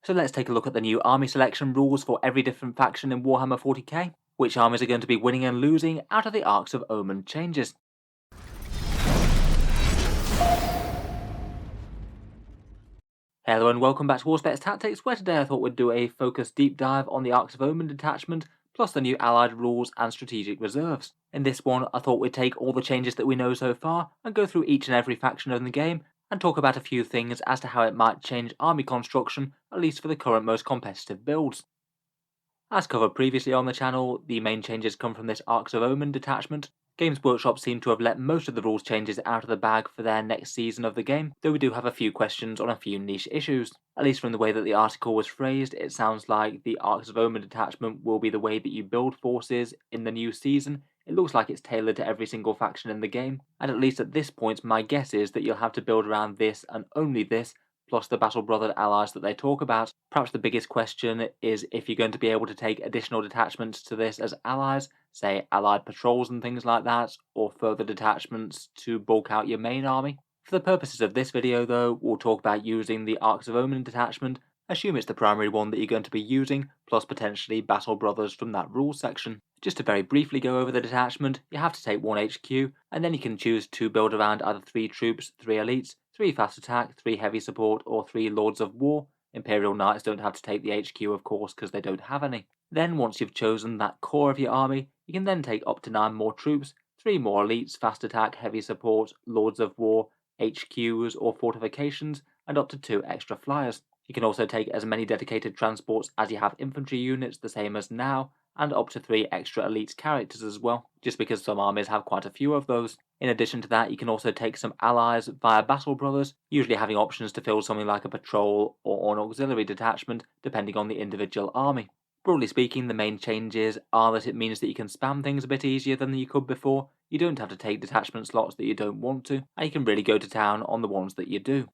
So let's take a look at the new army selection rules for every different faction in Warhammer 40k, which armies are going to be winning and losing out of the Arks of Omen changes. Hello and welcome back to Auspex Tactics, where today I thought we'd do a focused deep dive on the Arks of Omen detachment, plus the new allied rules and strategic reserves. In this one, I thought we'd take all the changes that we know so far and go through each and every faction in the game, and talk about a few things as to how it might change army construction, at least for the current most competitive builds. As covered previously on the channel, the main changes come from this Arks of Omen detachment. Games Workshop seem to have let most of the rules changes out of the bag for their next season of the game, though we do have a few questions on a few niche issues. At least from the way that the article was phrased, it sounds like the Arks of Omen detachment will be the way that you build forces in the new season. It looks like it's tailored to every single faction in the game, and at least at this point my guess is that you'll have to build around this and only this, plus the battle brothered allies that they talk about. Perhaps the biggest question is if you're going to be able to take additional detachments to this as allies, say allied patrols and things like that, or further detachments to bulk out your main army. For the purposes of this video though, we'll talk about using the Arks of Omen detachment, assume it's the primary one that you're going to be using, plus potentially battle brothers from that rules section. Just to very briefly go over the detachment, you have to take 1 HQ, and then you can choose to build around either 3 troops, 3 elites, 3 fast attack, 3 heavy support, or 3 lords of war. Imperial Knights don't have to take the HQ of course because they don't have any. Then once you've chosen that core of your army, you can then take up to 9 more troops, 3 more elites, fast attack, heavy support, lords of war, HQs or fortifications, and up to 2 extra flyers. You can also take as many dedicated transports as you have infantry units, the same as now, and up to 3 extra elite characters as well, just because some armies have quite a few of those. In addition to that, you can also take some allies via battle brothers, usually having options to fill something like a patrol or an auxiliary detachment, depending on the individual army. Broadly speaking, the main changes are that it means that you can spam things a bit easier than you could before, you don't have to take detachment slots that you don't want to, and you can really go to town on the ones that you do.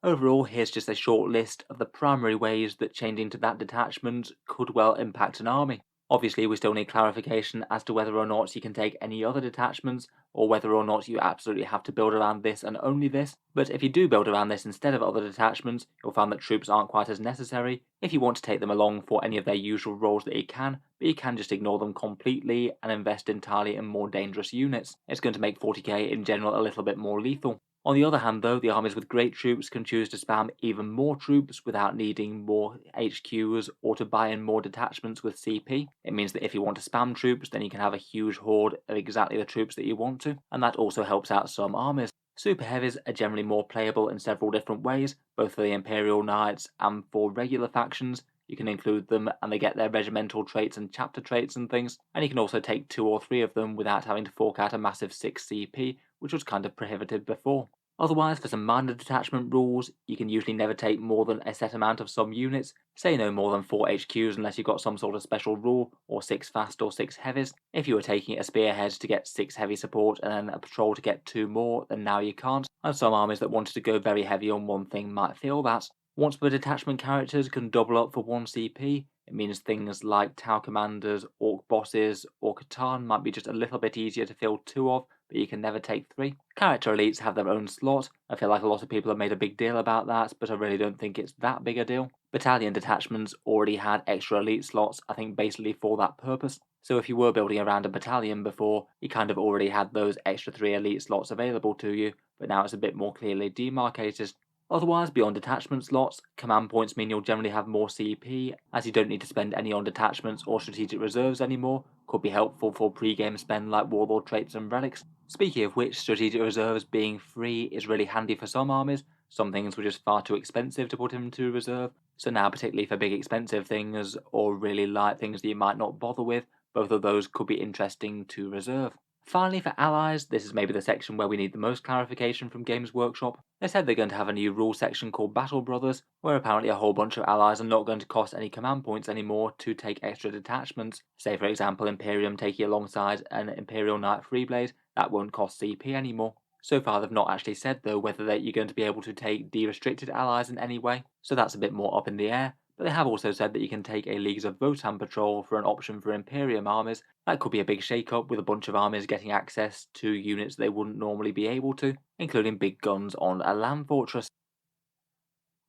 Overall, here's just a short list of the primary ways that changing to that detachment could well impact an army. Obviously, we still need clarification as to whether or not you can take any other detachments, or whether or not you absolutely have to build around this and only this. But if you do build around this instead of other detachments, you'll find that troops aren't quite as necessary. If you want to take them along for any of their usual roles that you can, but you can just ignore them completely and invest entirely in more dangerous units. It's going to make 40k in general a little bit more lethal. On the other hand though, the armies with great troops can choose to spam even more troops without needing more HQs or to buy in more detachments with CP. It means that if you want to spam troops, then you can have a huge horde of exactly the troops that you want to, and that also helps out some armies. Super heavies are generally more playable in several different ways, both for the Imperial Knights and for regular factions. You can include them and they get their regimental traits and chapter traits and things, and you can also take 2 or 3 of them without having to fork out a massive 6 CP, which was kind of prohibitive before. Otherwise, for some minor detachment rules, you can usually never take more than a set amount of some units, say no more than 4 HQs unless you've got some sort of special rule, or 6 fast or 6 heavies. If you were taking a spearhead to get 6 heavy support and then a patrol to get 2 more, then now you can't, and some armies that wanted to go very heavy on one thing might feel that. Once the detachment characters can double up for 1 CP, it means things like Tau Commanders, Orc Bosses, or Votann might be just a little bit easier to fill 2 of, but you can never take 3. Character elites have their own slot. I feel like a lot of people have made a big deal about that, but I really don't think it's that big a deal. Battalion detachments already had extra elite slots, I think basically for that purpose. So if you were building around a battalion before, you kind of already had those extra 3 elite slots available to you, but now it's a bit more clearly demarcated. Otherwise, beyond detachment slots, command points mean you'll generally have more CP, as you don't need to spend any on detachments or strategic reserves anymore. Could be helpful for pre-game spend like warlord traits and relics. Speaking of which, strategic reserves being free is really handy for some armies. Some things were just far too expensive to put into reserve, so now particularly for big expensive things or really light things that you might not bother with, both of those could be interesting to reserve. Finally, for allies, this is maybe the section where we need the most clarification from Games Workshop. They said they're going to have a new rule section called Battle Brothers, where apparently a whole bunch of allies are not going to cost any command points anymore to take extra detachments. Say for example Imperium taking alongside an Imperial Knight Freeblade, that won't cost CP anymore. So far they've not actually said though whether you're going to be able to take de-restricted allies in any way, so that's a bit more up in the air. But they have also said that you can take a Leagues of Votann patrol for an option for Imperium armies. That could be a big shake-up with a bunch of armies getting access to units they wouldn't normally be able to, including big guns on a land fortress.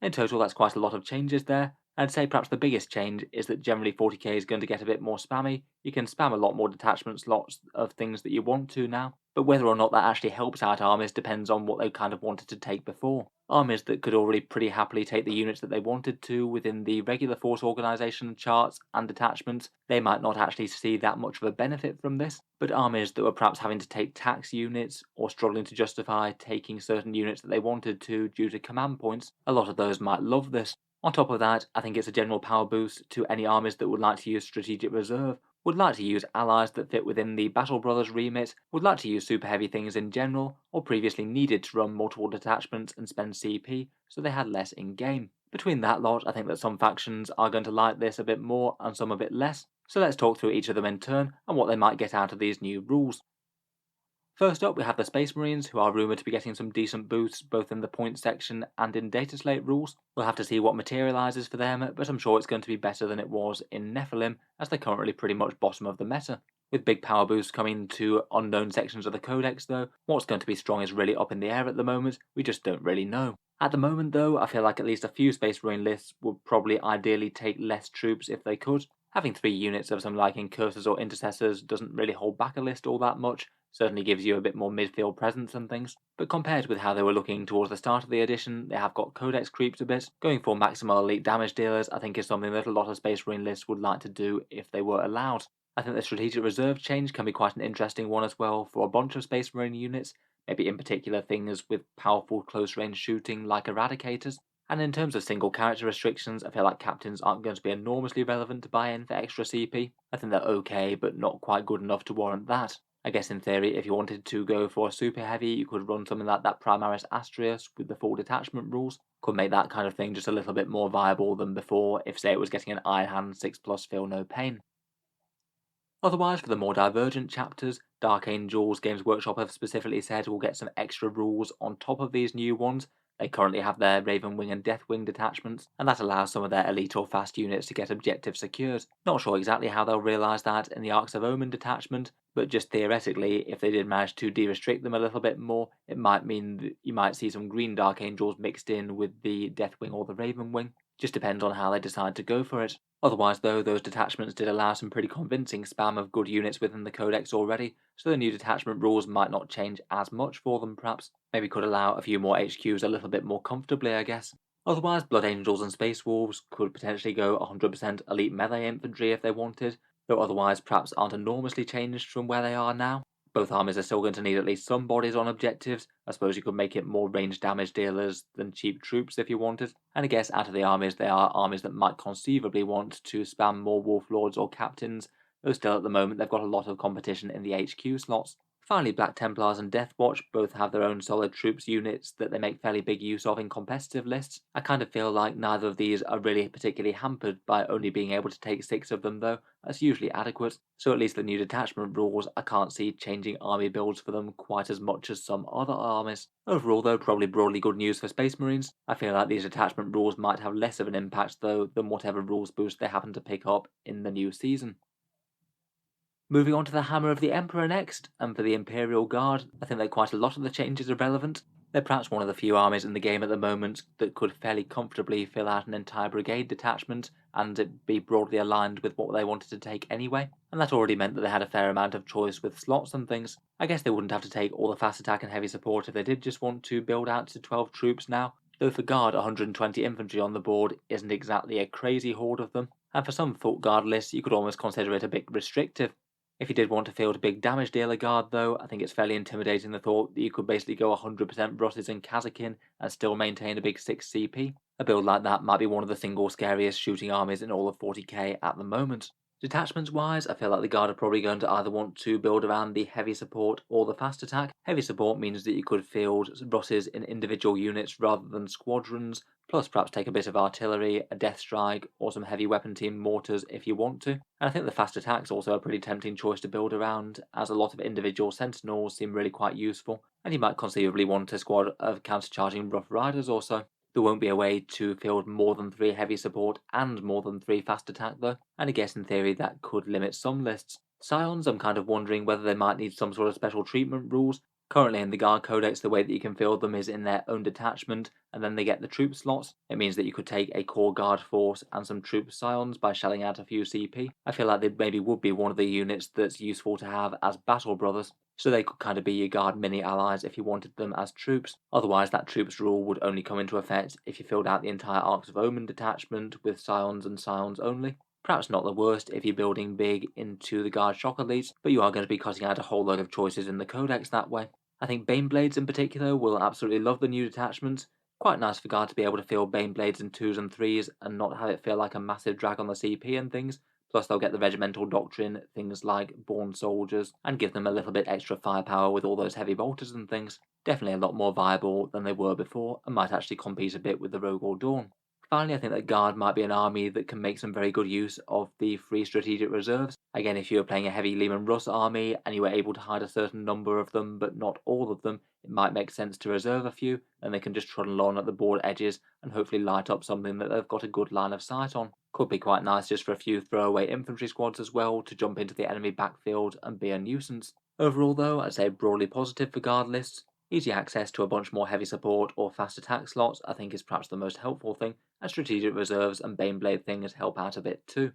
In total, that's quite a lot of changes there. I'd say perhaps the biggest change is that generally 40k is going to get a bit more spammy. You can spam a lot more detachment slots of things that you want to now, but whether or not that actually helps out armies depends on what they kind of wanted to take before. Armies that could already pretty happily take the units that they wanted to within the regular force organisation charts and detachments, they might not actually see that much of a benefit from this, but armies that were perhaps having to take tax units or struggling to justify taking certain units that they wanted to due to command points, a lot of those might love this. On top of that, I think it's a general power boost to any armies that would like to use Strategic Reserve, would like to use allies that fit within the Battle Brothers remit, would like to use super heavy things in general, or previously needed to run multiple detachments and spend CP, so they had less in-game. Between that lot, I think that some factions are going to like this a bit more and some a bit less, so let's talk through each of them in turn and what they might get out of these new rules. First up, we have the Space Marines, who are rumoured to be getting some decent boosts both in the points section and in data slate rules. We'll have to see what materialises for them, but I'm sure it's going to be better than it was in Nephilim, as they're currently pretty much bottom of the meta. With big power boosts coming to unknown sections of the codex though, what's going to be strong is really up in the air at the moment, we just don't really know. At the moment though, I feel like at least a few Space Marine lists would probably ideally take less troops if they could. Having 3 units of some like Incursors or Intercessors doesn't really hold back a list all that much, certainly gives you a bit more midfield presence and things, but compared with how they were looking towards the start of the edition, they have got codex creeps a bit. Going for maximal elite damage dealers I think is something that a lot of Space Marine lists would like to do if they were allowed. I think the Strategic Reserve change can be quite an interesting one as well for a bunch of Space Marine units, maybe in particular things with powerful close range shooting like Eradicators. And in terms of single character restrictions, I feel like captains aren't going to be enormously relevant to buy in for extra CP. I think they're okay, but not quite good enough to warrant that. I guess in theory, if you wanted to go for a super heavy, you could run something like that Primaris Astrius with the full detachment rules. Could make that kind of thing just a little bit more viable than before if, say, it was getting an Iron Hand 6+ Feel No Pain. Otherwise, for the more divergent chapters, Dark Angels Games Workshop have specifically said we'll get some extra rules on top of these new ones. They currently have their Ravenwing and Deathwing detachments, and that allows some of their elite or fast units to get objectives secured. Not sure exactly how they'll realise that in the Arks of Omen detachment, but just theoretically, if they did manage to de-restrict them a little bit more, it might mean that you might see some green Dark Angels mixed in with the Deathwing or the Ravenwing. Just depends on how they decide to go for it. Otherwise though, those detachments did allow some pretty convincing spam of good units within the codex already, so the new detachment rules might not change as much for them perhaps. Maybe could allow a few more HQs a little bit more comfortably, I guess. Otherwise, Blood Angels and Space Wolves could potentially go 100% elite melee infantry if they wanted, though otherwise perhaps aren't enormously changed from where they are now. Both armies are still going to need at least some bodies on objectives. I suppose you could make it more range damage dealers than cheap troops if you wanted. And I guess out of the armies, they are armies that might conceivably want to spam more Wolf Lords or Captains, though still at the moment they've got a lot of competition in the HQ slots. Finally, Black Templars and Deathwatch both have their own solid troops units that they make fairly big use of in competitive lists. I kind of feel like neither of these are really particularly hampered by only being able to take 6 of them though. That's usually adequate, so at least the new detachment rules I can't see changing army builds for them quite as much as some other armies. Overall though, probably broadly good news for Space Marines. I feel like these detachment rules might have less of an impact though than whatever rules boost they happen to pick up in the new season. Moving on to the Hammer of the Emperor next, and for the Imperial Guard, I think that quite a lot of the changes are relevant. They're perhaps one of the few armies in the game at the moment that could fairly comfortably fill out an entire brigade detachment and it be broadly aligned with what they wanted to take anyway, and that already meant that they had a fair amount of choice with slots and things. I guess they wouldn't have to take all the fast attack and heavy support if they did just want to build out to 12 troops now, though for Guard 120 infantry on the board isn't exactly a crazy horde of them, and for some Thought Guard lists you could almost consider it a bit restrictive. If you did want to field a big damage dealer guard though, I think it's fairly intimidating the thought that you could basically go 100% Russes and Kazakin and still maintain a big 6 CP. A build like that might be one of the single scariest shooting armies in all of 40k at the moment. Detachments wise, I feel like the guard are probably going to either want to build around the heavy support or the fast attack. Heavy support means that you could field Russes in individual units rather than squadrons, plus perhaps take a bit of artillery, a death strike, or some heavy weapon team mortars if you want to. And I think the fast attack's also a pretty tempting choice to build around, as a lot of individual sentinels seem really quite useful, and you might conceivably want a squad of countercharging rough riders or so. There won't be a way to field more than 3 heavy support and more than 3 fast attack though, and I guess in theory that could limit some lists. Scions, I'm kind of wondering whether they might need some sort of special treatment rules. Currently in the Guard Codex, the way that you can fill them is in their own detachment, and then they get the troop slots. It means that you could take a core Guard force and some troop scions by shelling out a few CP. I feel like they maybe would be one of the units that's useful to have as battle brothers, so they could kind of be your Guard mini allies if you wanted them as troops. Otherwise, that troops rule would only come into effect if you filled out the entire Arks of Omen detachment with scions and scions only. Perhaps not the worst if you're building big into the Guard Shock Elites, but you are going to be cutting out a whole load of choices in the Codex that way. I think Baneblades in particular will absolutely love the new detachments. Quite nice for Guard to be able to field Baneblades in 2s and 3s and not have it feel like a massive drag on the CP and things. Plus they'll get the regimental doctrine, things like Born Soldiers, and give them a little bit extra firepower with all those heavy bolters and things. Definitely a lot more viable than they were before, and might actually compete a bit with the Rogue or Dawn. Finally, I think that Guard might be an army that can make some very good use of the free strategic reserves. Again, if you were playing a heavy Leman Russ army and you were able to hide a certain number of them but not all of them, it might make sense to reserve a few, and they can just trundle on at the board edges and hopefully light up something that they've got a good line of sight on. Could be quite nice just for a few throwaway infantry squads as well to jump into the enemy backfield and be a nuisance. Overall though, I'd say broadly positive for Guard lists. Easy access to a bunch more heavy support or fast attack slots I think is perhaps the most helpful thing, and strategic reserves and Baneblade things help out a bit too.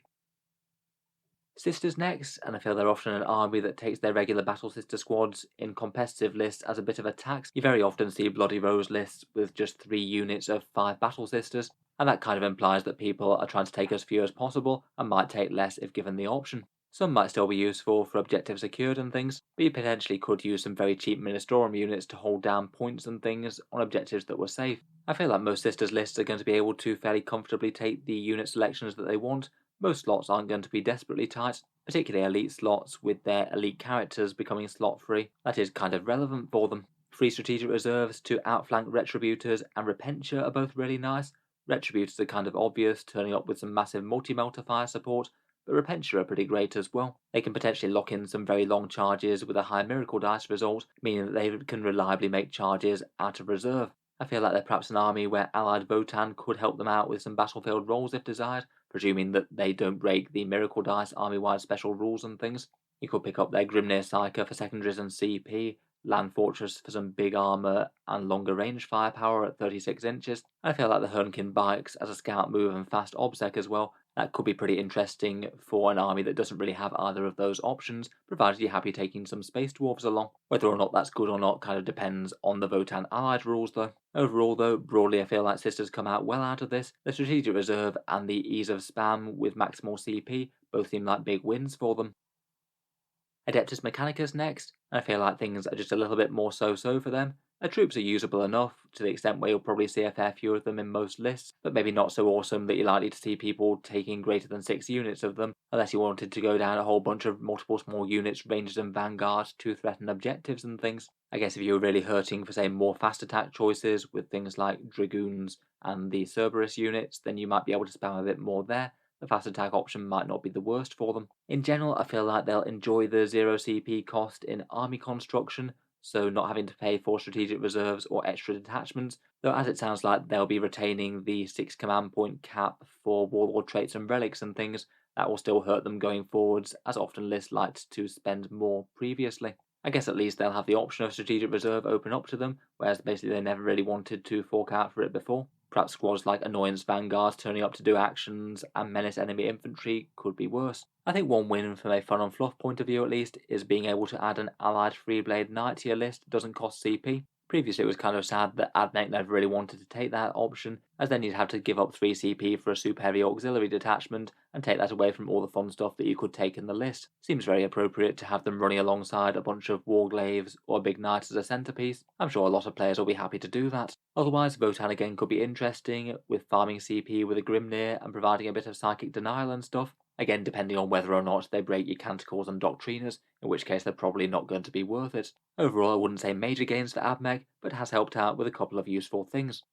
Sisters next, and I feel they're often an army that takes their regular Battle Sister squads in competitive lists as a bit of a tax. You very often see Bloody Rose lists with just 3 units of 5 Battle Sisters, and that kind of implies that people are trying to take as few as possible and might take less if given the option. Some might still be useful for objectives secured and things, but you potentially could use some very cheap Ministorum units to hold down points and things on objectives that were safe. I feel like most Sisters lists are going to be able to fairly comfortably take the unit selections that they want. Most slots aren't going to be desperately tight, particularly elite slots with their elite characters becoming slot free. That is kind of relevant for them. Free strategic reserves to outflank Retributors and Repentia are both really nice. Retributors are kind of obvious, turning up with some massive multi-melter fire support, but Repentia are pretty great as well. They can potentially lock in some very long charges with a high miracle dice result, meaning that they can reliably make charges out of reserve. I feel like they're perhaps an army where allied Votann could help them out with some battlefield rolls if desired, presuming that they don't break the Miracle Dice army-wide special rules and things. You could pick up their Grimnir Psyker for secondaries and CP, Land Fortress for some big armour and longer range firepower at 36 inches. I feel like the Hernkin Bikes as a scout move and fast obsec as well. That could be pretty interesting for an army that doesn't really have either of those options, provided you're happy taking some Space Dwarves along. Whether or not that's good or not kind of depends on the Votann allied rules though. Overall though, broadly I feel like Sisters come out well out of this. The strategic reserve and the ease of spam with maximal CP both seem like big wins for them. Adeptus Mechanicus next, and I feel like things are just a little bit more so-so for them. Their troops are usable enough, to the extent where you'll probably see a fair few of them in most lists, but maybe not so awesome that you're likely to see people taking greater than 6 units of them, unless you wanted to go down a whole bunch of multiple small units, Rangers and Vanguard, to threaten objectives and things. I guess if you were really hurting for, say, more fast attack choices with things like Dragoons and the Cerberus units, then you might be able to spam a bit more there. The fast attack option might not be the worst for them. In general, I feel like they'll enjoy the 0 CP cost in army construction, so not having to pay for strategic reserves or extra detachments, though as it sounds like they'll be retaining the 6 command point cap for warlord traits and relics and things, that will still hurt them going forwards, as often lists liked to spend more previously. I guess at least they'll have the option of strategic reserve open up to them, whereas basically they never really wanted to fork out for it before. Perhaps squads like Annoyance Vanguards turning up to do actions and menace enemy infantry could be worse. I think one win from a fun and fluff point of view at least is being able to add an allied Freeblade Knight to your list that doesn't cost CP. Previously it was kind of sad that Admech never really wanted to take that option, as then you'd have to give up 3 CP for a super heavy auxiliary detachment and take that away from all the fun stuff that you could take in the list. Seems very appropriate to have them running alongside a bunch of Warglaves or a big knight as a centerpiece. I'm sure a lot of players will be happy to do that. Otherwise, Votann again could be interesting, with farming CP with a Grimnir and providing a bit of psychic denial and stuff. Again, depending on whether or not they break your Canticles and Doctriners, in which case they're probably not going to be worth it. Overall, I wouldn't say major gains for Admech, but has helped out with a couple of useful things.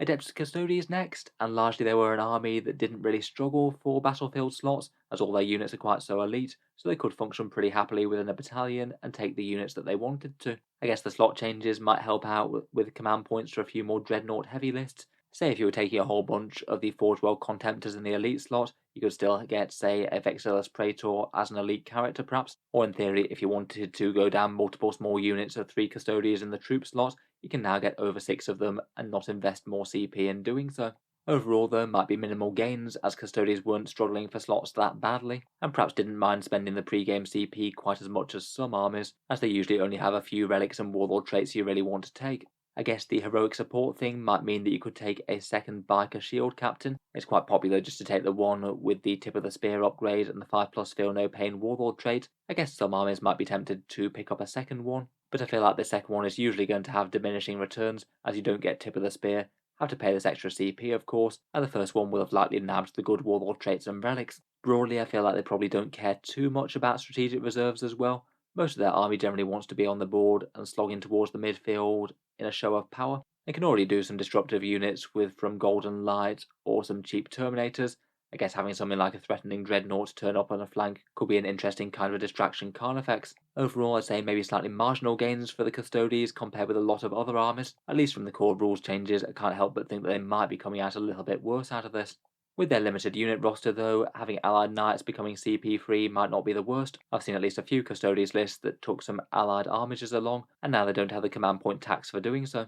Adeptus Custodes next, and largely they were an army that didn't really struggle for battlefield slots, as all their units are quite so elite, so they could function pretty happily within a battalion and take the units that they wanted to. I guess the slot changes might help out with command points for a few more Dreadnought heavy lists. Say if you were taking a whole bunch of the Forge World Contemptors in the elite slot, you could still get, say, a Vexillus Praetor as an elite character perhaps, or in theory, if you wanted to go down multiple small units of 3 Custodians in the troop slot, you can now get over 6 of them and not invest more CP in doing so. Overall though, might be minimal gains, as Custodians weren't struggling for slots that badly, and perhaps didn't mind spending the pre-game CP quite as much as some armies, as they usually only have a few relics and warlord traits you really want to take. I guess the heroic support thing might mean that you could take a second biker shield captain. It's quite popular just to take the one with the tip of the spear upgrade and the 5+ feel no pain warlord trait. I guess some armies might be tempted to pick up a second one, but I feel like the second one is usually going to have diminishing returns, as you don't get tip of the spear, have to pay this extra CP of course, and the first one will have likely nabbed the good warlord traits and relics. Broadly, I feel like they probably don't care too much about strategic reserves as well. Most of their army generally wants to be on the board and slogging towards the midfield in a show of power. They can already do some disruptive units with from Golden Light or some cheap Terminators. I guess having something like a threatening Dreadnought turn up on a flank could be an interesting kind of a distraction card effects. Overall, I'd say maybe slightly marginal gains for the Custodes compared with a lot of other armies. At least from the core rules changes, I can't help but think that they might be coming out a little bit worse out of this. With their limited unit roster though, having allied knights becoming CP free might not be the worst. I've seen at least a few Custodes lists that took some allied armigers along, and now they don't have the command point tax for doing so.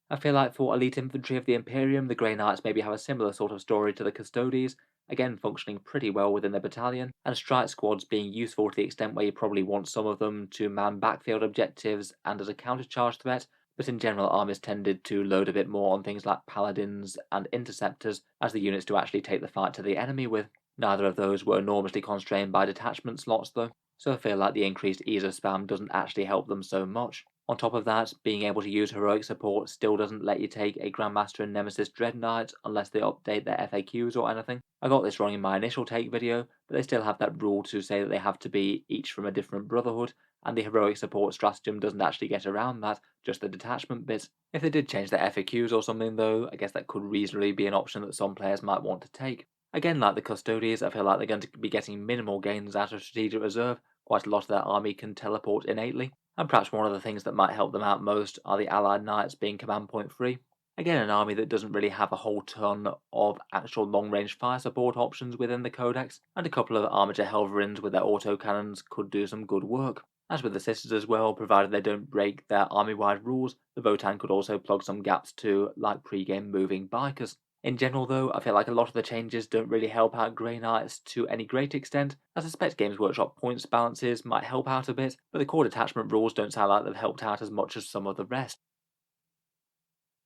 I feel like for elite infantry of the Imperium, the Grey Knights maybe have a similar sort of story to the Custodes, again functioning pretty well within their battalion, and strike squads being useful to the extent where you probably want some of them to man backfield objectives and as a countercharge threat, but in general armies tended to load a bit more on things like paladins and interceptors as the units to actually take the fight to the enemy with. Neither of those were enormously constrained by detachment slots though, so I feel like the increased ease of spam doesn't actually help them so much. On top of that, being able to use heroic support still doesn't let you take a Grandmaster and Nemesis Dread Knight unless they update their FAQs or anything. I got this wrong in my initial take video, but they still have that rule to say that they have to be each from a different brotherhood, and the heroic support stratagem doesn't actually get around that, just the detachment bit. If they did change their FAQs or something though, I guess that could reasonably be an option that some players might want to take. Again, like the Custodes, I feel like they're going to be getting minimal gains out of Strategic Reserve. Quite a lot of their army can teleport innately, and perhaps one of the things that might help them out most are the Allied Knights being command point free. Again, an army that doesn't really have a whole ton of actual long-range fire support options within the Codex, and a couple of Armiger Helverins with their autocannons could do some good work. As with the Sisters as well, provided they don't break their army-wide rules, the Votann could also plug some gaps too, like pre-game moving bikers. In general though, I feel like a lot of the changes don't really help out Grey Knights to any great extent. I suspect Games Workshop points balances might help out a bit, but the core detachment rules don't sound like they've helped out as much as some of the rest.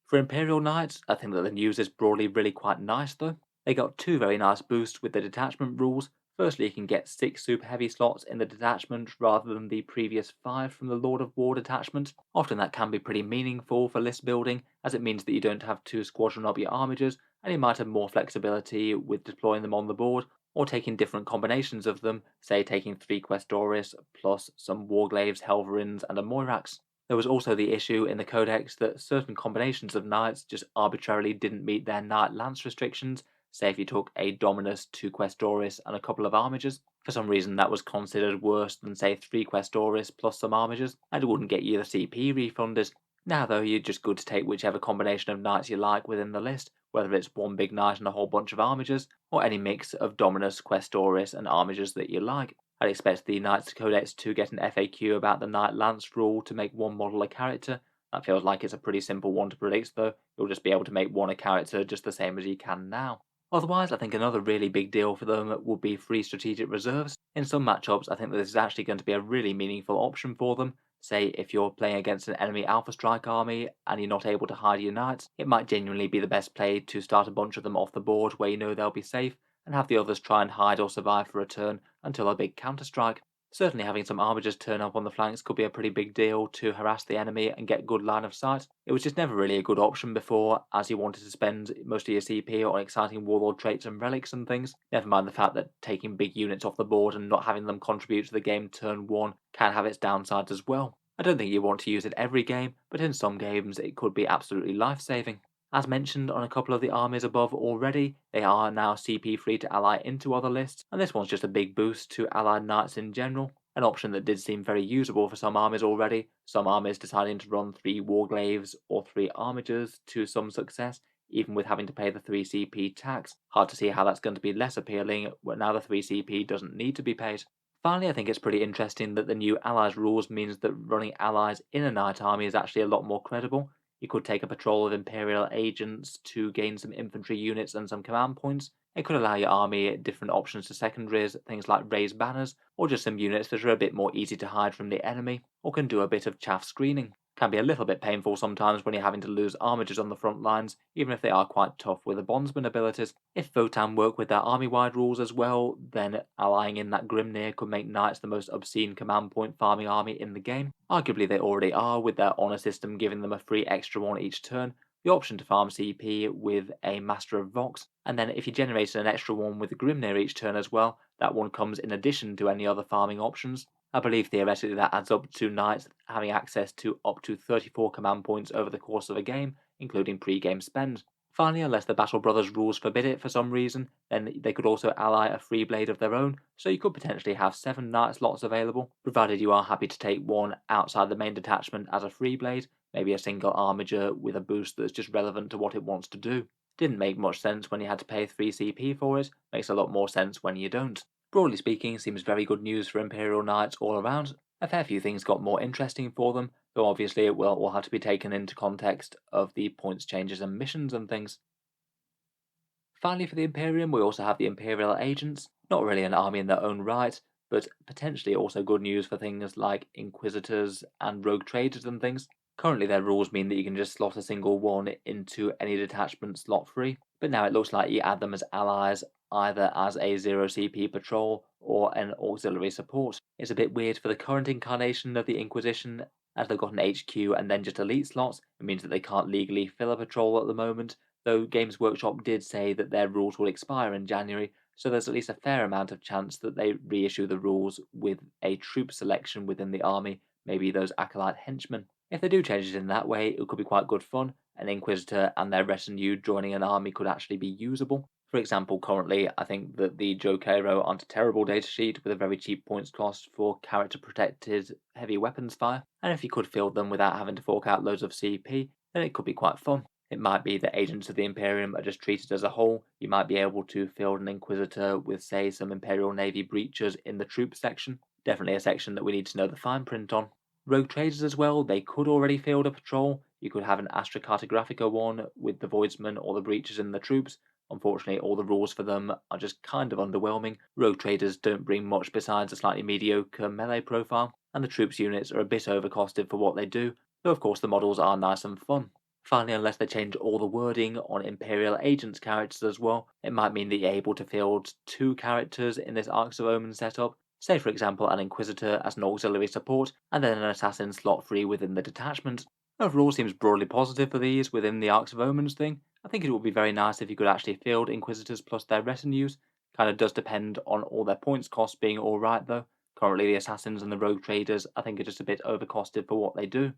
For Imperial Knights, I think that the news is broadly really quite nice though. They got 2 very nice boosts with the detachment rules. Firstly, you can get 6 super heavy slots in the detachment rather than the previous 5 from the Lord of War detachment. Often that can be pretty meaningful for list building, as it means that you don't have 2 squadron of your armigers, and you might have more flexibility with deploying them on the board, or taking different combinations of them, say taking 3 Questoris plus some Warglaves, Helverins, and a Moirax. There was also the issue in the Codex that certain combinations of knights just arbitrarily didn't meet their knight lance restrictions. Say if you took a Dominus, 2 Questoris, and a couple of armigers. For some reason that was considered worse than say 3 Questoris plus some armigers, and it wouldn't get you the CP refunded. Now though, you're just good to take whichever combination of knights you like within the list, whether it's one big knight and a whole bunch of armigers, or any mix of Dominus, Questoris, and armigers that you like. I'd expect the Knights Codex to get an FAQ about the Knight Lance rule to make one model a character. That feels like it's a pretty simple one to predict though. You'll just be able to make one a character just the same as you can now. Otherwise, I think another really big deal for them would be free strategic reserves. In some matchups, I think that this is actually going to be a really meaningful option for them. Say, if you're playing against an enemy Alpha Strike army and you're not able to hide your knights, it might genuinely be the best play to start a bunch of them off the board where you know they'll be safe, and have the others try and hide or survive for a turn until a big counter-strike. Certainly having some armigers turn up on the flanks could be a pretty big deal to harass the enemy and get good line of sight. It was just never really a good option before, as you wanted to spend most of your CP on exciting warlord traits and relics and things. Never mind the fact that taking big units off the board and not having them contribute to the game turn 1 can have its downsides as well. I don't think you want to use it every game, but in some games it could be absolutely life-saving. As mentioned on a couple of the armies above already, they are now CP free to ally into other lists, and this one's just a big boost to allied knights in general, an option that did seem very usable for some armies already, some armies deciding to run 3 Warglaves or 3 Armigers to some success, even with having to pay the 3 CP tax. Hard to see how that's going to be less appealing when now the 3 CP doesn't need to be paid. Finally, I think it's pretty interesting that the new allies rules means that running allies in a knight army is actually a lot more credible. You could take a patrol of Imperial Agents to gain some infantry units and some command points. It could allow your army different options to secondaries, things like raised banners, or just some units that are a bit more easy to hide from the enemy, or can do a bit of chaff screening. Can be a little bit painful sometimes when you're having to lose armigers on the front lines, even if they are quite tough with the bondsman abilities. If Votann work with their army-wide rules as well, then allying in that Grimnir could make knights the most obscene command point farming army in the game. Arguably they already are, with their honour system giving them a free extra one each turn, the option to farm CP with a Master of Vox, and then if you generated an extra one with Grimnir each turn as well, that one comes in addition to any other farming options. I believe theoretically that adds up to knights having access to up to 34 command points over the course of a game, including pre-game spend. Finally, unless the Battle Brothers rules forbid it for some reason, then they could also ally a free blade of their own, so you could potentially have 7 knight slots available, provided you are happy to take one outside the main detachment as a free blade, maybe a single armiger with a boost that's just relevant to what it wants to do. Didn't make much sense when you had to pay 3 CP for it, makes a lot more sense when you don't. Broadly speaking, seems very good news for Imperial Knights all around. A fair few things got more interesting for them, though obviously it will all have to be taken into context of the points changes and missions and things. Finally, for the Imperium, we also have the Imperial Agents, not really an army in their own right, but potentially also good news for things like Inquisitors and Rogue Traders and things. Currently, their rules mean that you can just slot a single one into any detachment slot free, but now it looks like you add them as allies either as a 0 CP patrol or an auxiliary support. It's a bit weird for the current incarnation of the Inquisition, as they've got an HQ and then just elite slots. It means that they can't legally fill a patrol at the moment, though Games Workshop did say that their rules will expire in January, so there's at least a fair amount of chance that they reissue the rules with a troop selection within the army, maybe those acolyte henchmen. If they do change it in that way, it could be quite good fun. An Inquisitor and their retinue joining an army could actually be usable. For example, currently, I think that the Jokeiro aren't a terrible datasheet with a very cheap points cost for character protected heavy weapons fire, and if you could field them without having to fork out loads of CP, then it could be quite fun. It might be that agents of the Imperium are just treated as a whole. You might be able to field an Inquisitor with, say, some Imperial Navy breachers in the troops section. Definitely a section that we need to know the fine print on. Rogue Traders as well, they could already field a patrol. You could have an Astra Cartographica one with the Voidsmen or the breachers in the troops. Unfortunately, all the rules for them are just kind of underwhelming. Rogue Traders don't bring much besides a slightly mediocre melee profile, and the troops units are a bit overcosted for what they do, though of course the models are nice and fun. Finally, unless they change all the wording on Imperial Agents characters as well, it might mean that you're able to field 2 characters in this Arks of Omen setup. Say, for example, an Inquisitor as an auxiliary support, and then an Assassin slot free within the detachment. Overall, seems broadly positive for these within the Arks of Omens thing. I think it would be very nice if you could actually field Inquisitors plus their retinues. Kind of does depend on all their points costs being alright though. Currently, the Assassins and the Rogue Traders I think are just a bit overcosted for what they do.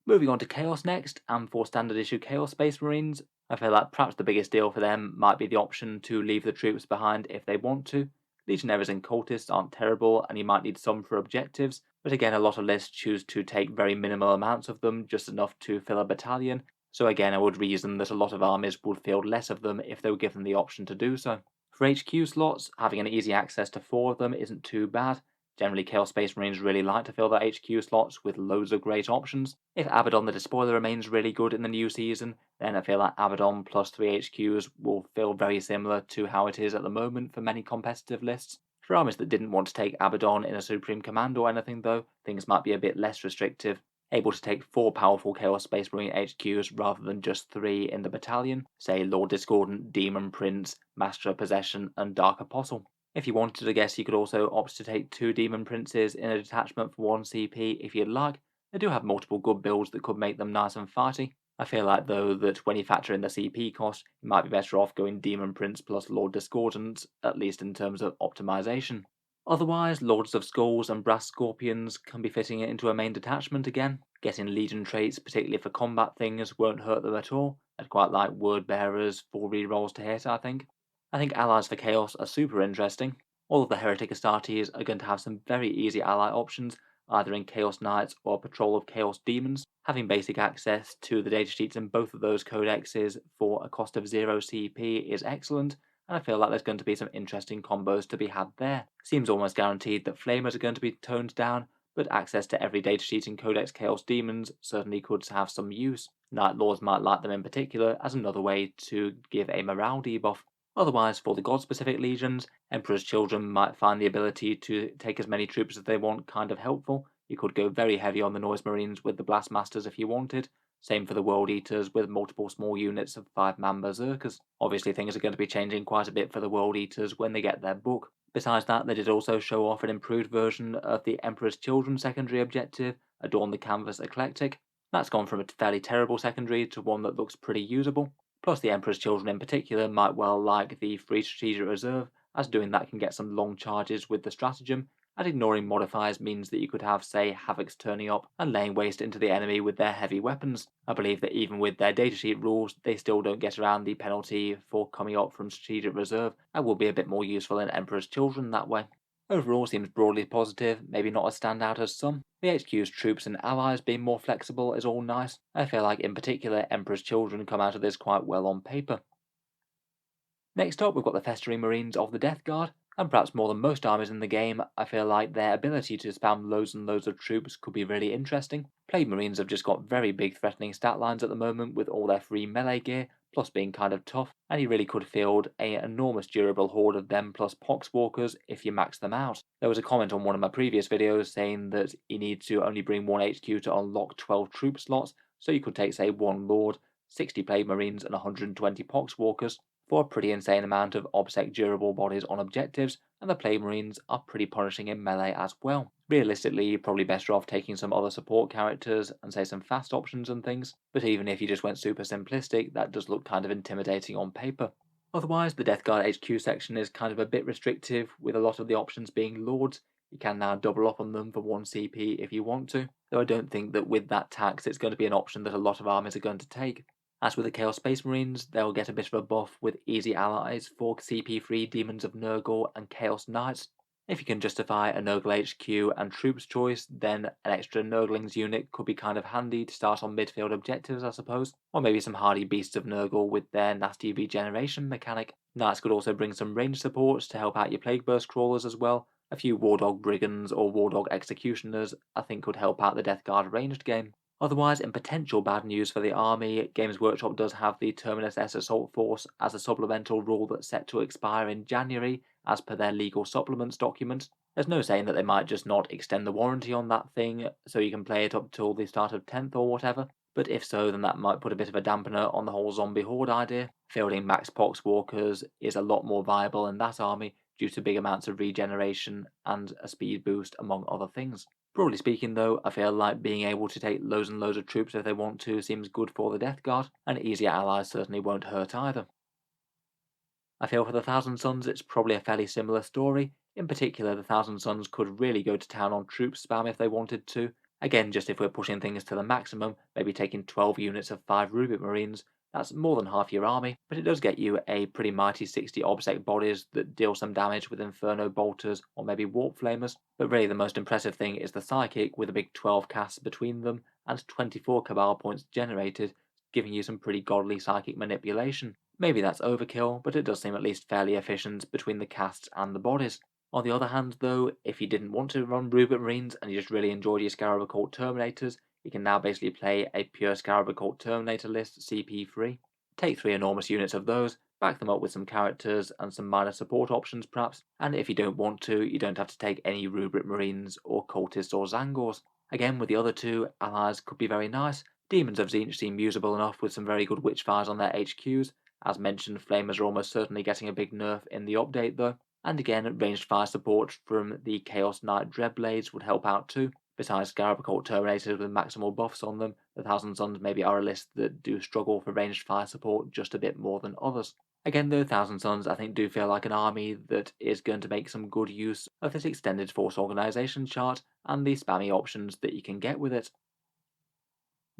Moving on to Chaos next, and for standard issue Chaos Space Marines, I feel like perhaps the biggest deal for them might be the option to leave the troops behind if they want to. Legionnaires and Cultists aren't terrible, and you might need some for objectives, but again a lot of lists choose to take very minimal amounts of them, just enough to fill a battalion, so again I would reason that a lot of armies would field less of them if they were given the option to do so. For HQ slots, having an easy access to 4 of them isn't too bad. Generally, Chaos Space Marines really like to fill their HQ slots with loads of great options. If Abaddon the Despoiler remains really good in the new season, then I feel like Abaddon plus 3 HQs will feel very similar to how it is at the moment for many competitive lists. For armies that didn't want to take Abaddon in a Supreme Command or anything though, things might be a bit less restrictive, able to take 4 powerful Chaos Space Marine HQs rather than just 3 in the battalion, say Lord Discordant, Demon Prince, Master of Possession and Dark Apostle. If you wanted, I guess you could also opt to take 2 Demon Princes in a detachment for 1 CP if you'd like. They do have multiple good builds that could make them nice and fighty. I feel like though that when you factor in the CP cost, you might be better off going Demon Prince plus Lord Discordant, at least in terms of optimization. Otherwise, Lords of Skulls and Brass Scorpions can be fitting it into a main detachment again. Getting Legion traits, particularly for combat things, won't hurt them at all. I'd quite like Word Bearers, 4 rerolls to hit, I think. I think allies for Chaos are super interesting. All of the Heretic Astartes are going to have some very easy ally options, either in Chaos Knights or Patrol of Chaos Demons. Having basic access to the datasheets in both of those codexes for a cost of 0 CP is excellent, and I feel like there's going to be some interesting combos to be had there. Seems almost guaranteed that Flamers are going to be toned down, but access to every datasheet in Codex Chaos Demons certainly could have some use. Night Lords might like them in particular as another way to give a morale debuff. Otherwise, for the god-specific legions, Emperor's Children might find the ability to take as many troops as they want kind of helpful. You could go very heavy on the Noise Marines with the Blast Masters if you wanted. Same for the World Eaters with multiple small units of 5-man Berserkers. Obviously things are going to be changing quite a bit for the World Eaters when they get their book. Besides that, they did also show off an improved version of the Emperor's Children secondary objective, Adorn the Canvas Eclectic. That's gone from a fairly terrible secondary to one that looks pretty usable. Plus the Emperor's Children in particular might well like the Free Strategic Reserve, as doing that can get some long charges with the stratagem, and ignoring modifiers means that you could have, say, Havocs turning up and laying waste into the enemy with their heavy weapons. I believe that even with their datasheet rules, they still don't get around the penalty for coming up from Strategic Reserve, and will be a bit more useful in Emperor's Children that way. Overall seems broadly positive, maybe not as standout as some. The HQ's troops and allies being more flexible is all nice. I feel like in particular Emperor's Children come out of this quite well on paper. Next up, we've got the Festering Marines of the Death Guard, and perhaps more than most armies in the game, I feel like their ability to spam loads and loads of troops could be really interesting. Plague Marines have just got very big threatening stat lines at the moment with all their free melee gear, plus being kind of tough, and you really could field an enormous durable horde of them plus Poxwalkers if you max them out. There was a comment on one of my previous videos saying that you need to only bring one HQ to unlock 12 troop slots, so you could take, say, 1 Lord, 60 Plague Marines and 120 Poxwalkers, for a pretty insane amount of OBSEC durable bodies on objectives, and the Plague Marines are pretty punishing in melee as well. Realistically, you're probably better off taking some other support characters and say some fast options and things, but even if you just went super simplistic, that does look kind of intimidating on paper. Otherwise, the Death Guard HQ section is kind of a bit restrictive, with a lot of the options being Lords. You can now double up on them for 1 CP if you want to, though I don't think that with that tax it's going to be an option that a lot of armies are going to take. As with the Chaos Space Marines, they'll get a bit of a buff with easy allies for CP3 Demons of Nurgle and Chaos Knights. If you can justify a Nurgle HQ and troops choice, then an extra Nurglings unit could be kind of handy to start on midfield objectives, I suppose. Or maybe some hardy Beasts of Nurgle with their nasty regeneration mechanic. Knights could also bring some range supports to help out your Plague Burst Crawlers as well. A few Wardog Brigands or Wardog Executioners I think could help out the Death Guard ranged game. Otherwise, in potential bad news for the army, Games Workshop does have the Terminus S Assault Force as a supplemental rule that's set to expire in January, as per their legal supplements document. There's no saying that they might just not extend the warranty on that thing, so you can play it up till the start of 10th or whatever, but if so, then that might put a bit of a dampener on the whole zombie horde idea. Fielding max Poxwalkers is a lot more viable in that army due to big amounts of regeneration and a speed boost, among other things. Broadly speaking though, I feel like being able to take loads and loads of troops if they want to seems good for the Death Guard, and easier allies certainly won't hurt either. I feel for the Thousand Sons it's probably a fairly similar story. In particular, the Thousand Sons could really go to town on troop spam if they wanted to. Again, just if we're pushing things to the maximum, maybe taking 12 units of 5 Rubik Marines, that's more than half your army, but it does get you a pretty mighty 60 OBSEC bodies that deal some damage with Inferno Bolters or maybe Warp Flamers, but really the most impressive thing is the Psychic with a big 12 casts between them and 24 Cabal points generated, giving you some pretty godly psychic manipulation. Maybe that's overkill, but it does seem at least fairly efficient between the casts and the bodies. On the other hand though, if you didn't want to run Rubik Marines and you just really enjoyed your Scarab Occult Terminators, you can now basically play a pure Scarab Occult Terminator list CP3. Take 3 enormous units of those, back them up with some characters and some minor support options perhaps, and if you don't want to, you don't have to take any Rubik Marines or Cultists or Zangors. Again, with the other two, allies could be very nice. Demons of Tzeentch seem usable enough with some very good Witchfires on their HQs. As mentioned, Flamers are almost certainly getting a big nerf in the update though. And again, ranged fire support from the Chaos Knight Dreadblades would help out too. Besides Scarab Occult Terminators with maximal buffs on them, the Thousand Sons maybe are a list that do struggle for ranged fire support just a bit more than others. Again though, Thousand Sons I think do feel like an army that is going to make some good use of this extended force organisation chart and the spammy options that you can get with it.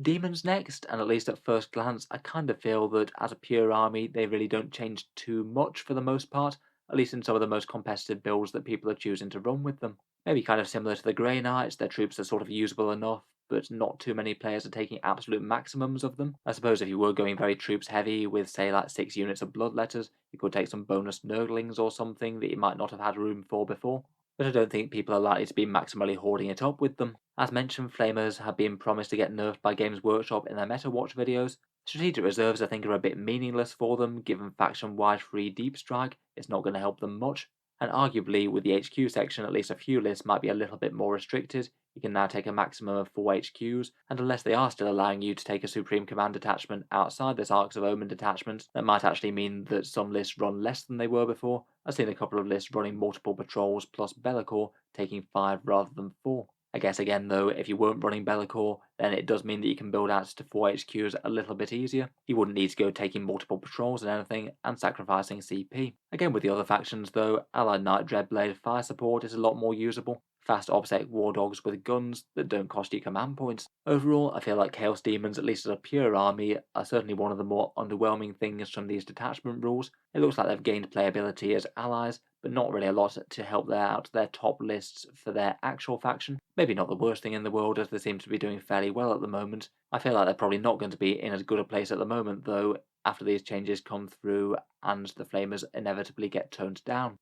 Demons next, and at least at first glance, I kind of feel that as a pure army, they really don't change too much for the most part. at least in some of the most competitive builds that people are choosing to run with them. Maybe kind of similar to the Grey Knights, their troops are sort of usable enough, but not too many players are taking absolute maximums of them. I suppose if you were going very troops heavy with, say, like 6 units of Bloodletters, you could take some bonus Nurglings or something that you might not have had room for before. But I don't think people are likely to be maximally hoarding it up with them. As mentioned, Flamers have been promised to get nerfed by Games Workshop in their Meta Watch videos. Strategic reserves I think are a bit meaningless for them, given faction-wide free deep strike, it's not going to help them much. And arguably, with the HQ section, at least a few lists might be a little bit more restricted. You can now take a maximum of 4 HQs, and unless they are still allowing you to take a Supreme Command detachment outside this Arks of Omen detachment, that might actually mean that some lists run less than they were before. I've seen a couple of lists running multiple patrols plus Bellicor, taking 5 rather than 4. I guess again though, if you weren't running Bellicor, then it does mean that you can build out to 4 HQs a little bit easier. You wouldn't need to go taking multiple patrols and anything, and sacrificing CP. Again with the other factions though, Allied Knight Dreadblade fire support is a lot more usable. Fast OBSEC war dogs with guns that don't cost you command points. Overall, I feel like Chaos Demons, at least as a pure army, are certainly one of the more underwhelming things from these detachment rules. It looks like they've gained playability as allies, but not really a lot to help out their top lists for their actual faction. Maybe not the worst thing in the world, as they seem to be doing fairly well at the moment. I feel like they're probably not going to be in as good a place at the moment though, after these changes come through and the Flamers inevitably get toned down.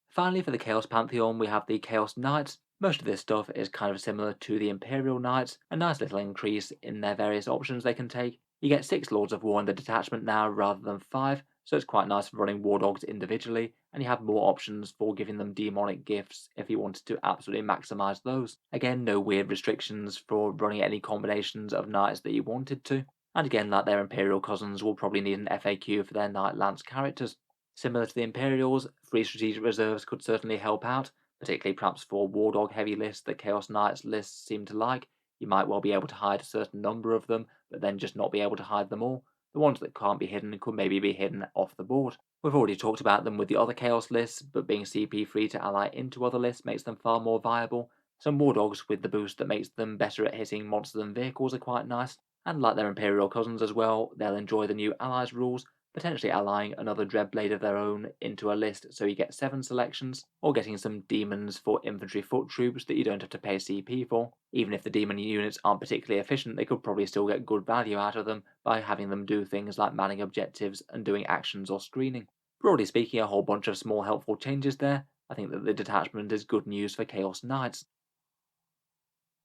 Finally, for the Chaos Pantheon, we have the Chaos Knights. Most of this stuff is kind of similar to the Imperial Knights, a nice little increase in their various options they can take. You get 6 Lords of War in the detachment now rather than 5, so it's quite nice for running War Dogs individually, and you have more options for giving them demonic gifts if you wanted to absolutely maximise those. Again, no weird restrictions for running any combinations of Knights that you wanted to. And again, like their Imperial cousins, will probably need an FAQ for their Knight Lance characters. Similar to the Imperials, free strategic reserves could certainly help out, particularly perhaps for War Dog heavy lists that Chaos Knights lists seem to like. You might well be able to hide a certain number of them, but then just not be able to hide them all. The ones that can't be hidden could maybe be hidden off the board. We've already talked about them with the other Chaos lists, but being CP free to ally into other lists makes them far more viable. Some War Dogs with the boost that makes them better at hitting monsters and vehicles are quite nice, and like their Imperial cousins as well, they'll enjoy the new allies rules, potentially allying another Dreadblade of their own into a list so you get 7 selections, or getting some demons for infantry foot troops that you don't have to pay CP for. Even if the demon units aren't particularly efficient, they could probably still get good value out of them by having them do things like manning objectives and doing actions or screening. Broadly speaking, a whole bunch of small helpful changes there. I think that the detachment is good news for Chaos Knights.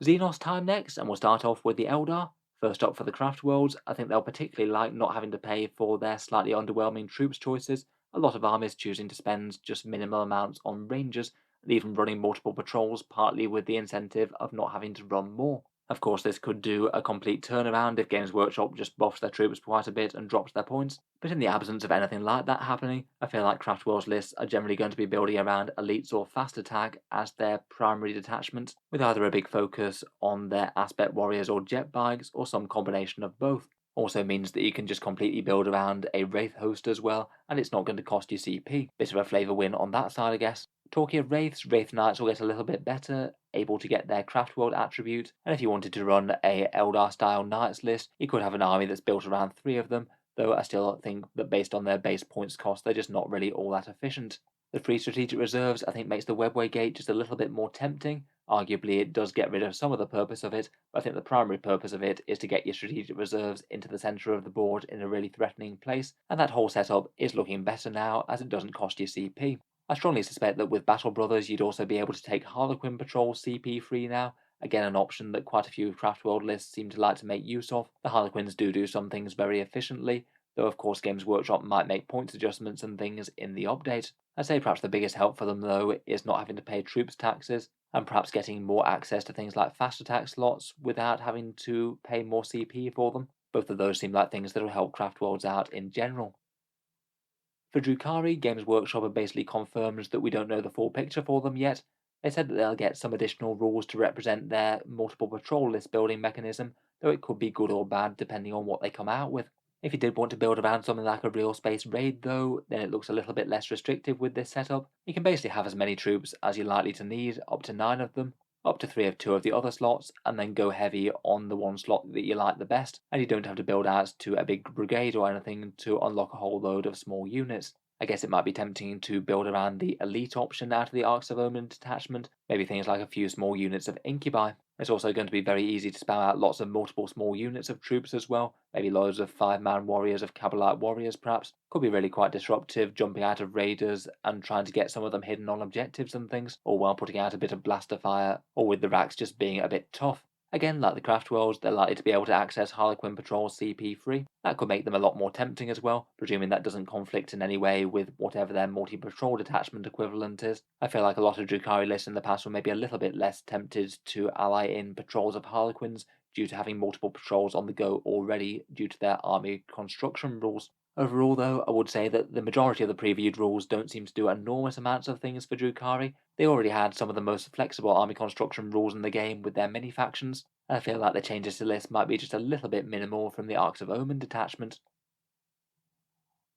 Xenos time next, and we'll start off with the Eldar. First up for the craft worlds, I think they'll particularly like not having to pay for their slightly underwhelming troops choices, a lot of armies choosing to spend just minimal amounts on rangers, and even running multiple patrols partly with the incentive of not having to run more. Of course, this could do a complete turnaround if Games Workshop just buffs their troops quite a bit and drops their points, but in the absence of anything like that happening, I feel like Craft Worlds lists are generally going to be building around elites or fast attack as their primary detachments, with either a big focus on their aspect warriors or jet bikes, or some combination of both. Also means that you can just completely build around a Wraith host as well, and it's not going to cost you CP. Bit of a flavour win on that side, I guess. Talking of Wraiths, Wraith Knights will get a little bit better, able to get their Craftworld attribute, and if you wanted to run a Eldar style Knights list, you could have an army that's built around 3 of them, though I still think that based on their base points cost, they're just not really all that efficient. The free strategic reserves I think makes the Webway Gate just a little bit more tempting. Arguably it does get rid of some of the purpose of it, but I think the primary purpose of it is to get your strategic reserves into the centre of the board in a really threatening place, and that whole setup is looking better now as it doesn't cost you CP. I strongly suspect that with Battle Brothers you'd also be able to take Harlequin patrols CP free now, again an option that quite a few Craftworld lists seem to like to make use of. The Harlequins do some things very efficiently, though of course Games Workshop might make points adjustments and things in the update. I'd say perhaps the biggest help for them though is not having to pay troops taxes, and perhaps getting more access to things like fast attack slots without having to pay more CP for them. Both of those seem like things that will help Craftworlds out in general. For Drukhari, Games Workshop have basically confirmed that we don't know the full picture for them yet. They said that they'll get some additional rules to represent their multiple patrol list building mechanism, though it could be good or bad depending on what they come out with. If you did want to build around something like a real space raid though, then it looks a little bit less restrictive with this setup. You can basically have as many troops as you're likely to need, up to 9 of them, up to 3 of 2 of the other slots, and then go heavy on the one slot that you like the best, and you don't have to build out to a big brigade or anything to unlock a whole load of small units. I guess it might be tempting to build around the elite option out of the Arks of Omen detachment, maybe things like a few small units of Incubi. It's also going to be very easy to spam out lots of multiple small units of troops as well, maybe loads of 5-man warriors of Kabbalite warriors perhaps. Could be really quite disruptive, jumping out of raiders and trying to get some of them hidden on objectives and things, or while putting out a bit of blaster fire, or with the racks just being a bit tough. Again, like the Craftworlds, they're likely to be able to access Harlequin patrols CP-free. That could make them a lot more tempting as well, presuming that doesn't conflict in any way with whatever their multi-patrol detachment equivalent is. I feel like a lot of Drukhari lists in the past were maybe a little bit less tempted to ally in patrols of Harlequins due to having multiple patrols on the go already due to their army construction rules. Overall, though, I would say that the majority of the previewed rules don't seem to do enormous amounts of things for Drukhari. They already had some of the most flexible army construction rules in the game with their mini factions, and I feel like the changes to the list might be just a little bit minimal from the Arks of Omen detachment.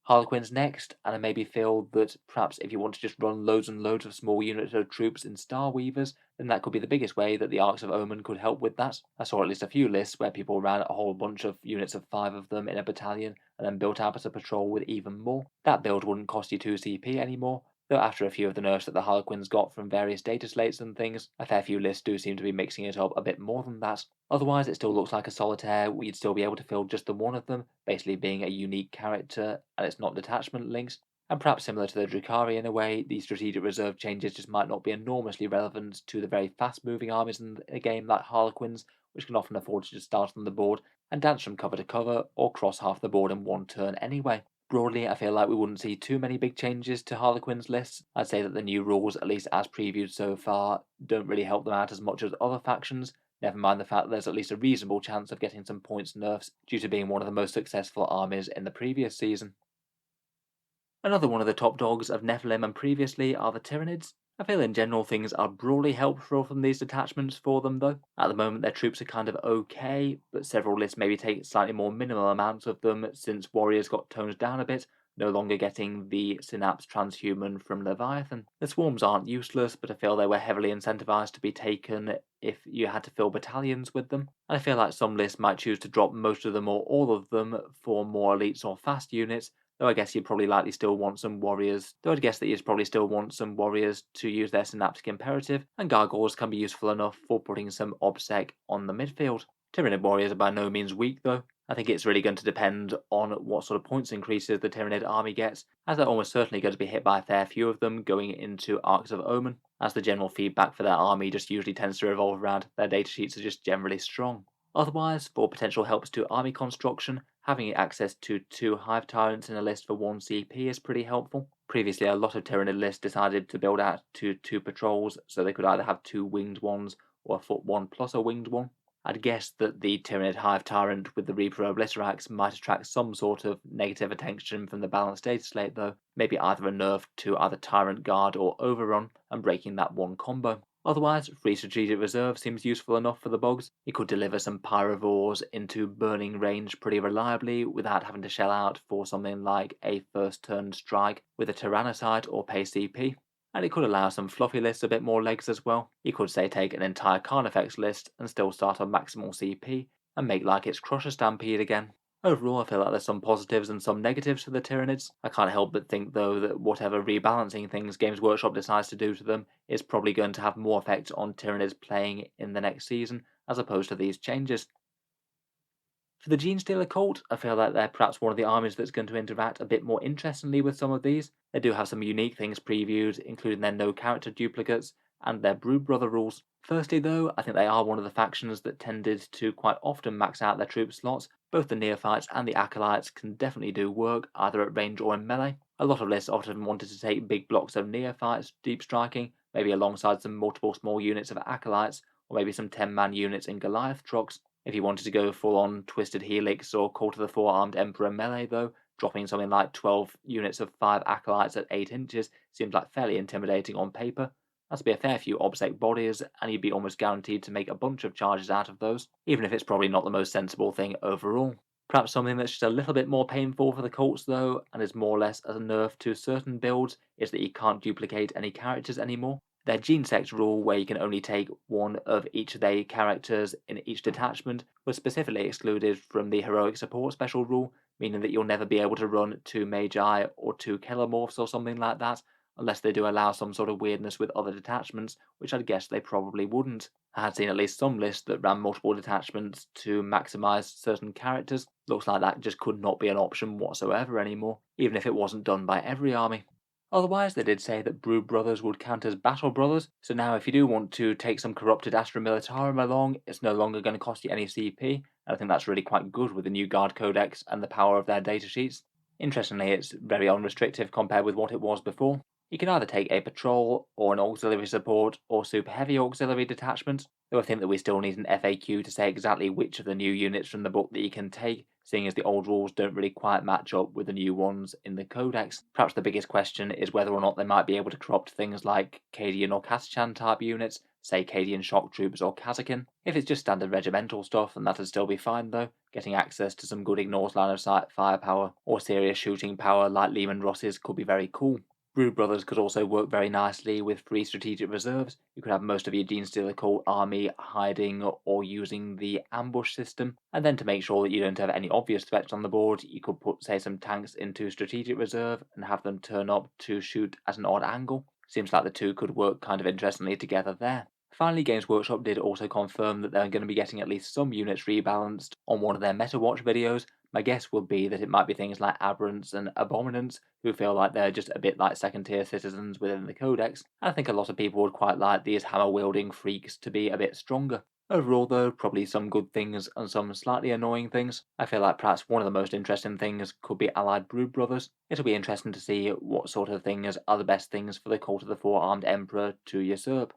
Harlequins next, and I maybe feel that perhaps if you want to just run loads and loads of small units of troops in Star Weavers, then that could be the biggest way that the Arks of Omen could help with that. I saw at least a few lists where people ran a whole bunch of units of 5 of them in a battalion, and then built up as a patrol with even more. That build wouldn't cost you 2 CP anymore, though after a few of the nerfs that the Harlequins got from various data slates and things, a fair few lists do seem to be mixing it up a bit more than that. Otherwise, it still looks like a solitaire where you'd still be able to fill just the one of them, basically being a unique character, and it's not detachment links. And perhaps similar to the Drukhari in a way, the strategic reserve changes just might not be enormously relevant to the very fast-moving armies in a game like Harlequins, which can often afford to just start on the board and dance from cover to cover, or cross half the board in one turn anyway. Broadly, I feel like we wouldn't see too many big changes to Harlequin's lists. I'd say that the new rules, at least as previewed so far, don't really help them out as much as other factions, never mind the fact that there's at least a reasonable chance of getting some points nerfs due to being one of the most successful armies in the previous season. Another one of the top dogs of Nephilim and previously are the Tyranids. I feel in general things are broadly helpful from these detachments for them though. At the moment their troops are kind of okay, but several lists maybe take slightly more minimal amounts of them since warriors got toned down a bit, no longer getting the synapse transhuman from Leviathan. The swarms aren't useless, but I feel they were heavily incentivized to be taken if you had to fill battalions with them. And I feel like some lists might choose to drop most of them or all of them for more elites or fast units, though I guess you'd probably likely still want some warriors. Though I'd guess that you'd probably still want some warriors to use their synaptic imperative, and gargoyles can be useful enough for putting some obsec on the midfield. Tyranid warriors are by no means weak though. I think it's really going to depend on what sort of points increases the Tyranid army gets, as they're almost certainly going to be hit by a fair few of them going into Arks of Omen, as the general feedback for their army just usually tends to revolve around their datasheets are just generally strong. Otherwise, for potential helps to army construction, having access to 2 Hive Tyrants in a list for 1 CP is pretty helpful. Previously, a lot of Tyranid lists decided to build out to 2 patrols, so they could either have 2 winged ones or a foot one plus a winged one. I'd guess that the Tyranid Hive Tyrant with the Reaper Obliterax might attract some sort of negative attention from the balanced data slate though, maybe either a nerf to either Tyrant Guard or Overrun, and breaking that one combo. Otherwise, free strategic reserve seems useful enough for the bogs. It could deliver some pyrovores into burning range pretty reliably without having to shell out for something like a first turn strike with a Tyrannicide or pay CP. And it could allow some fluffy lists a bit more legs as well. You could say take an entire Carnifex list and still start on maximal CP and make like it's Crusher Stampede again. Overall, I feel like there's some positives and some negatives to the Tyranids. I can't help but think, though, that whatever rebalancing things Games Workshop decides to do to them is probably going to have more effect on Tyranids playing in the next season, as opposed to these changes. For the Genestealer Cult, I feel like they're perhaps one of the armies that's going to interact a bit more interestingly with some of these. They do have some unique things previewed, including their no character duplicates and their Brood Brother rules. Firstly, though, I think they are one of the factions that tended to quite often max out their troop slots. Both the Neophytes and the Acolytes can definitely do work, either at range or in melee. A lot of lists often wanted to take big blocks of Neophytes deep striking, maybe alongside some multiple small units of Acolytes, or maybe some 10-man units in Goliath trucks. If you wanted to go full-on Twisted Helix or Call to the Four-Armed Emperor melee, though, dropping something like 12 units of 5 Acolytes at 8 inches seems like fairly intimidating on paper. That'd be a fair few obsec bodies, and you'd be almost guaranteed to make a bunch of charges out of those, even if it's probably not the most sensible thing overall. Perhaps something that's just a little bit more painful for the cults though, and is more or less as a nerf to certain builds, is that you can't duplicate any characters anymore. Their gene sect rule, where you can only take one of each of their characters in each detachment, was specifically excluded from the heroic support special rule, meaning that you'll never be able to run 2 Magi or 2 Kelomorphs or something like that, unless they do allow some sort of weirdness with other detachments, which I'd guess they probably wouldn't. I had seen at least some lists that ran multiple detachments to maximise certain characters. Looks like that just could not be an option whatsoever anymore, even if it wasn't done by every army. Otherwise, they did say that Brood Brothers would count as Battle Brothers, so now if you do want to take some corrupted Astra Militarum along, it's no longer going to cost you any CP, and I think that's really quite good with the new Guard Codex and the power of their datasheets. Interestingly, it's very unrestrictive compared with what it was before. You can either take a patrol, or an auxiliary support, or super heavy auxiliary detachment, though I think that we still need an FAQ to say exactly which of the new units from the book that you can take, seeing as the old rules don't really quite match up with the new ones in the Codex. Perhaps the biggest question is whether or not they might be able to corrupt things like Cadian or Kasachan type units, say Cadian shock troops or Kazakin. If it's just standard regimental stuff, then that'd still be fine though. Getting access to some good ignores line of sight firepower or serious shooting power like Lehman Russ's could be very cool. Brood Brothers could also work very nicely with free strategic reserves. You could have most of your Genestealer Cult army hiding or using the ambush system, and then to make sure that you don't have any obvious threats on the board, you could put, say, some tanks into strategic reserve and have them turn up to shoot at an odd angle. Seems like the two could work kind of interestingly together there. Finally, Games Workshop did also confirm that they're going to be getting at least some units rebalanced on one of their Meta Watch videos. My guess would be that it might be things like Aberrants and Abominants, who feel like they're just a bit like second-tier citizens within the Codex. I think a lot of people would quite like these hammer-wielding freaks to be a bit stronger. Overall, though, probably some good things and some slightly annoying things. I feel like perhaps one of the most interesting things could be Allied Brood Brothers. It'll be interesting to see what sort of things are the best things for the Cult of the Four-Armed Emperor to usurp.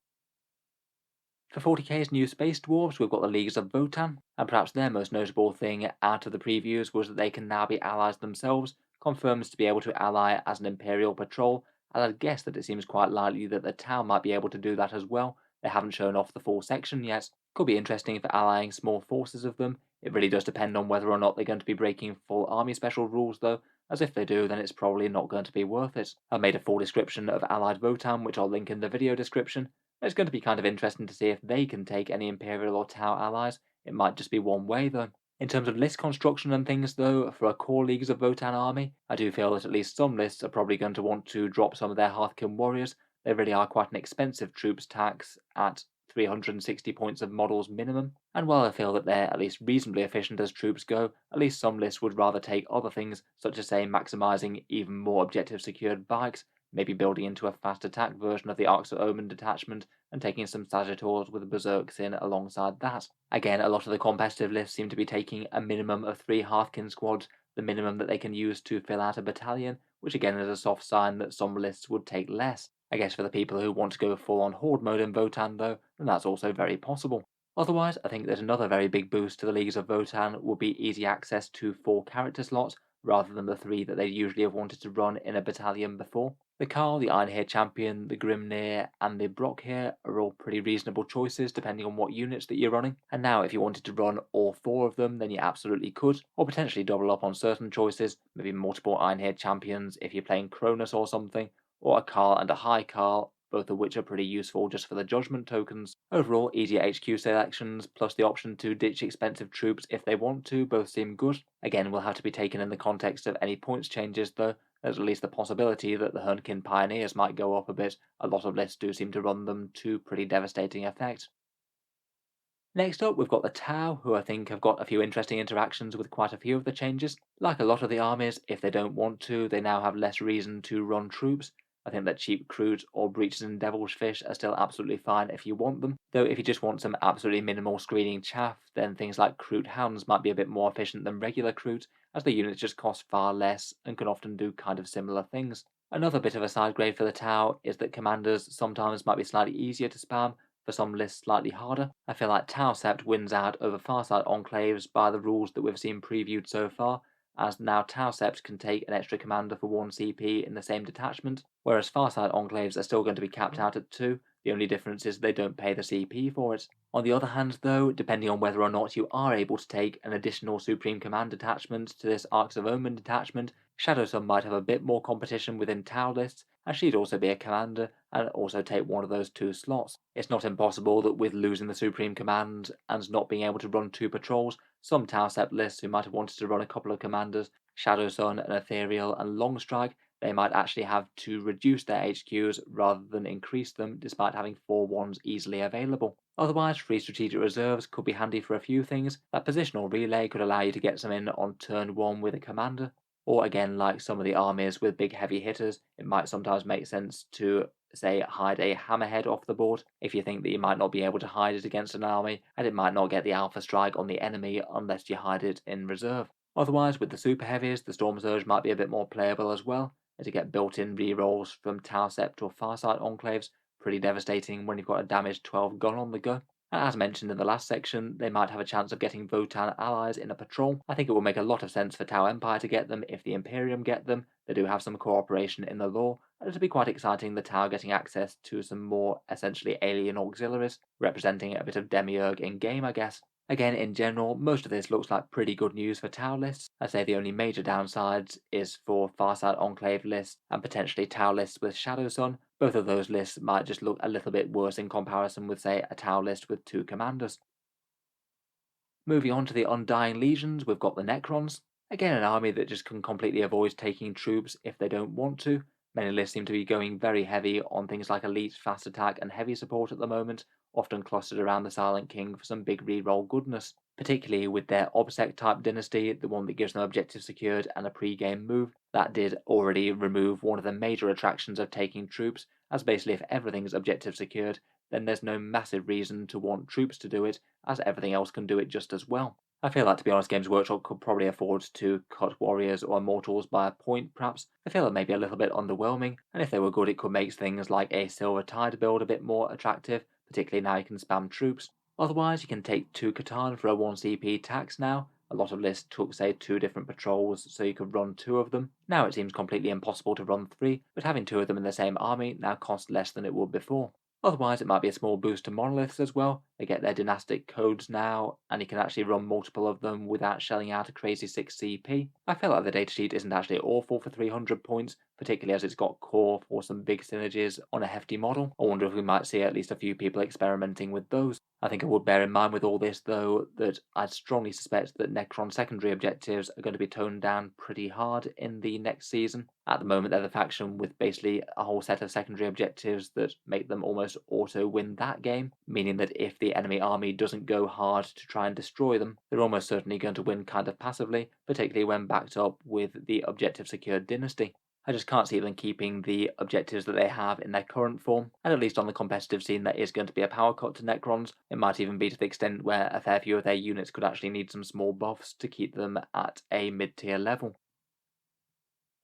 For 40k's new Space Dwarves, we've got the Leagues of Votann, and perhaps their most notable thing out of the previews was that they can now be allies themselves, confirms to be able to ally as an Imperial patrol, and I'd guess that it seems quite likely that the Tau might be able to do that as well. They haven't shown off the full section yet. Could be interesting for allying small forces of them. It really does depend on whether or not they're going to be breaking full army special rules though, as if they do then it's probably not going to be worth it. I've made a full description of Allied Votann which I'll link in the video description. It's going to be kind of interesting to see if they can take any Imperial or Tau allies. It might just be one way though. In terms of list construction and things though, for a core Leagues of Votann army, I do feel that at least some lists are probably going to want to drop some of their Harlequin warriors. They really are quite an expensive troops tax at 360 points of models minimum, and while I feel that they're at least reasonably efficient as troops go, at least some lists would rather take other things, such as say maximising even more objective secured bikes, maybe building into a fast attack version of the Arks of Omen detachment, and taking some Sagittars with Berserks in alongside that. Again, a lot of the competitive lists seem to be taking a minimum of 3 Harlequin squads, the minimum that they can use to fill out a battalion, which again is a soft sign that some lists would take less. I guess for the people who want to go full on Horde mode in Votann though, then that's also very possible. Otherwise, I think that another very big boost to the Leagues of Votann would be easy access to 4 character slots, rather than the 3 that they usually have wanted to run in a battalion before. The Carl, the Ironhair Champion, the Grimnir, and the Brockhair are all pretty reasonable choices depending on what units that you're running, and now if you wanted to run all 4 of them then you absolutely could, or potentially double up on certain choices, maybe multiple Ironhair Champions if you're playing Cronus or something, or a Carl and a High Carl, both of which are pretty useful just for the judgment tokens. Overall, easier HQ selections, plus the option to ditch expensive troops if they want to, both seem good. Again, will have to be taken in the context of any points changes though. There's at least the possibility that the Hernkin Pioneers might go up a bit. A lot of lists do seem to run them to pretty devastating effect. Next up, we've got the Tau, who I think have got a few interesting interactions with quite a few of the changes. Like a lot of the armies, if they don't want to, they now have less reason to run troops. I think that cheap Kroot or Breaches and Devil's Fish are still absolutely fine if you want them, though if you just want some absolutely minimal screening chaff, then things like Kroot Hounds might be a bit more efficient than regular Kroot, as the units just cost far less and can often do kind of similar things. Another bit of a side grade for the Tau is that commanders sometimes might be slightly easier to spam, for some lists slightly harder. I feel like Tau Sept wins out over Farsight Enclaves by the rules that we've seen previewed so far, as now Tau Sept can take an extra commander for 1 CP in the same detachment, whereas Farsight Enclaves are still going to be capped out at 2, the only difference is they don't pay the CP for it. On the other hand though, depending on whether or not you are able to take an additional Supreme Command detachment to this Arks of Omen detachment, Shadowsun might have a bit more competition within tower lists, and she'd also be a commander and also take one of those 2 slots. It's not impossible that with losing the Supreme Command and not being able to run 2 patrols, some tower sept lists who might have wanted to run a couple of commanders, Shadowsun and Ethereal and Longstrike, they might actually have to reduce their HQs rather than increase them despite having 4 ones easily available. Otherwise, free strategic reserves could be handy for a few things. That positional relay could allow you to get some in on turn 1 with a commander, or again, like some of the armies with big heavy hitters, it might sometimes make sense to, say, hide a hammerhead off the board if you think that you might not be able to hide it against an army, and it might not get the alpha strike on the enemy unless you hide it in reserve. Otherwise, with the super heavies, the Storm Surge might be a bit more playable as well, as you get built-in rerolls from Tower Sept or Farsight Enclaves, pretty devastating when you've got a damaged 12 gun on the go. And as mentioned in the last section, they might have a chance of getting Votann allies in a patrol. I think it will make a lot of sense for Tau Empire to get them if the Imperium get them. They do have some cooperation in the lore, and it'll be quite exciting the Tau getting access to some more essentially alien auxiliaries, representing a bit of demiurge in game, I guess. Again, in general, most of this looks like pretty good news for Tau lists. I'd say the only major downsides is for Farsight Enclave lists and potentially Tau lists with Shadowsun. Both of those lists might just look a little bit worse in comparison with, say, a Tau list with 2 commanders. Moving on to the Undying Legions, we've got the Necrons. Again, an army that just can completely avoid taking troops if they don't want to. Many lists seem to be going very heavy on things like elite, fast attack, and heavy support at the moment, often clustered around the Silent King for some big reroll goodness, particularly with their Obsec type dynasty, the one that gives them objective secured and a pre-game move. That did already remove one of the major attractions of taking troops, as basically if everything's objective secured, then there's no massive reason to want troops to do it, as everything else can do it just as well. I feel like, to be honest, Games Workshop could probably afford to cut Warriors or Immortals by a point, perhaps. I feel it may be a little bit underwhelming, and if they were good, it could make things like a Silver Tide build a bit more attractive, particularly now you can spam troops. Otherwise, you can take 2 Catan for a 1 CP tax now. A lot of lists took, say, 2 different patrols, so you could run 2 of them. Now it seems completely impossible to run 3, but having 2 of them in the same army now costs less than it would before. Otherwise, it might be a small boost to monoliths as well. They get their dynastic codes now, and you can actually run multiple of them without shelling out a crazy 6 CP. I feel like the datasheet isn't actually awful for 300 points, particularly as it's got core for some big synergies on a hefty model. I wonder if we might see at least a few people experimenting with those. I think I would bear in mind with all this, though, that I'd strongly suspect that Necron secondary objectives are going to be toned down pretty hard in the next season. At the moment, they're the faction with basically a whole set of secondary objectives that make them almost auto-win that game, meaning that if the enemy army doesn't go hard to try and destroy them, they're almost certainly going to win kind of passively, particularly when backed up with the objective-secured dynasty. I just can't see them keeping the objectives that they have in their current form, and at least on the competitive scene there is going to be a power cut to Necrons. It might even be to the extent where a fair few of their units could actually need some small buffs to keep them at a mid-tier level.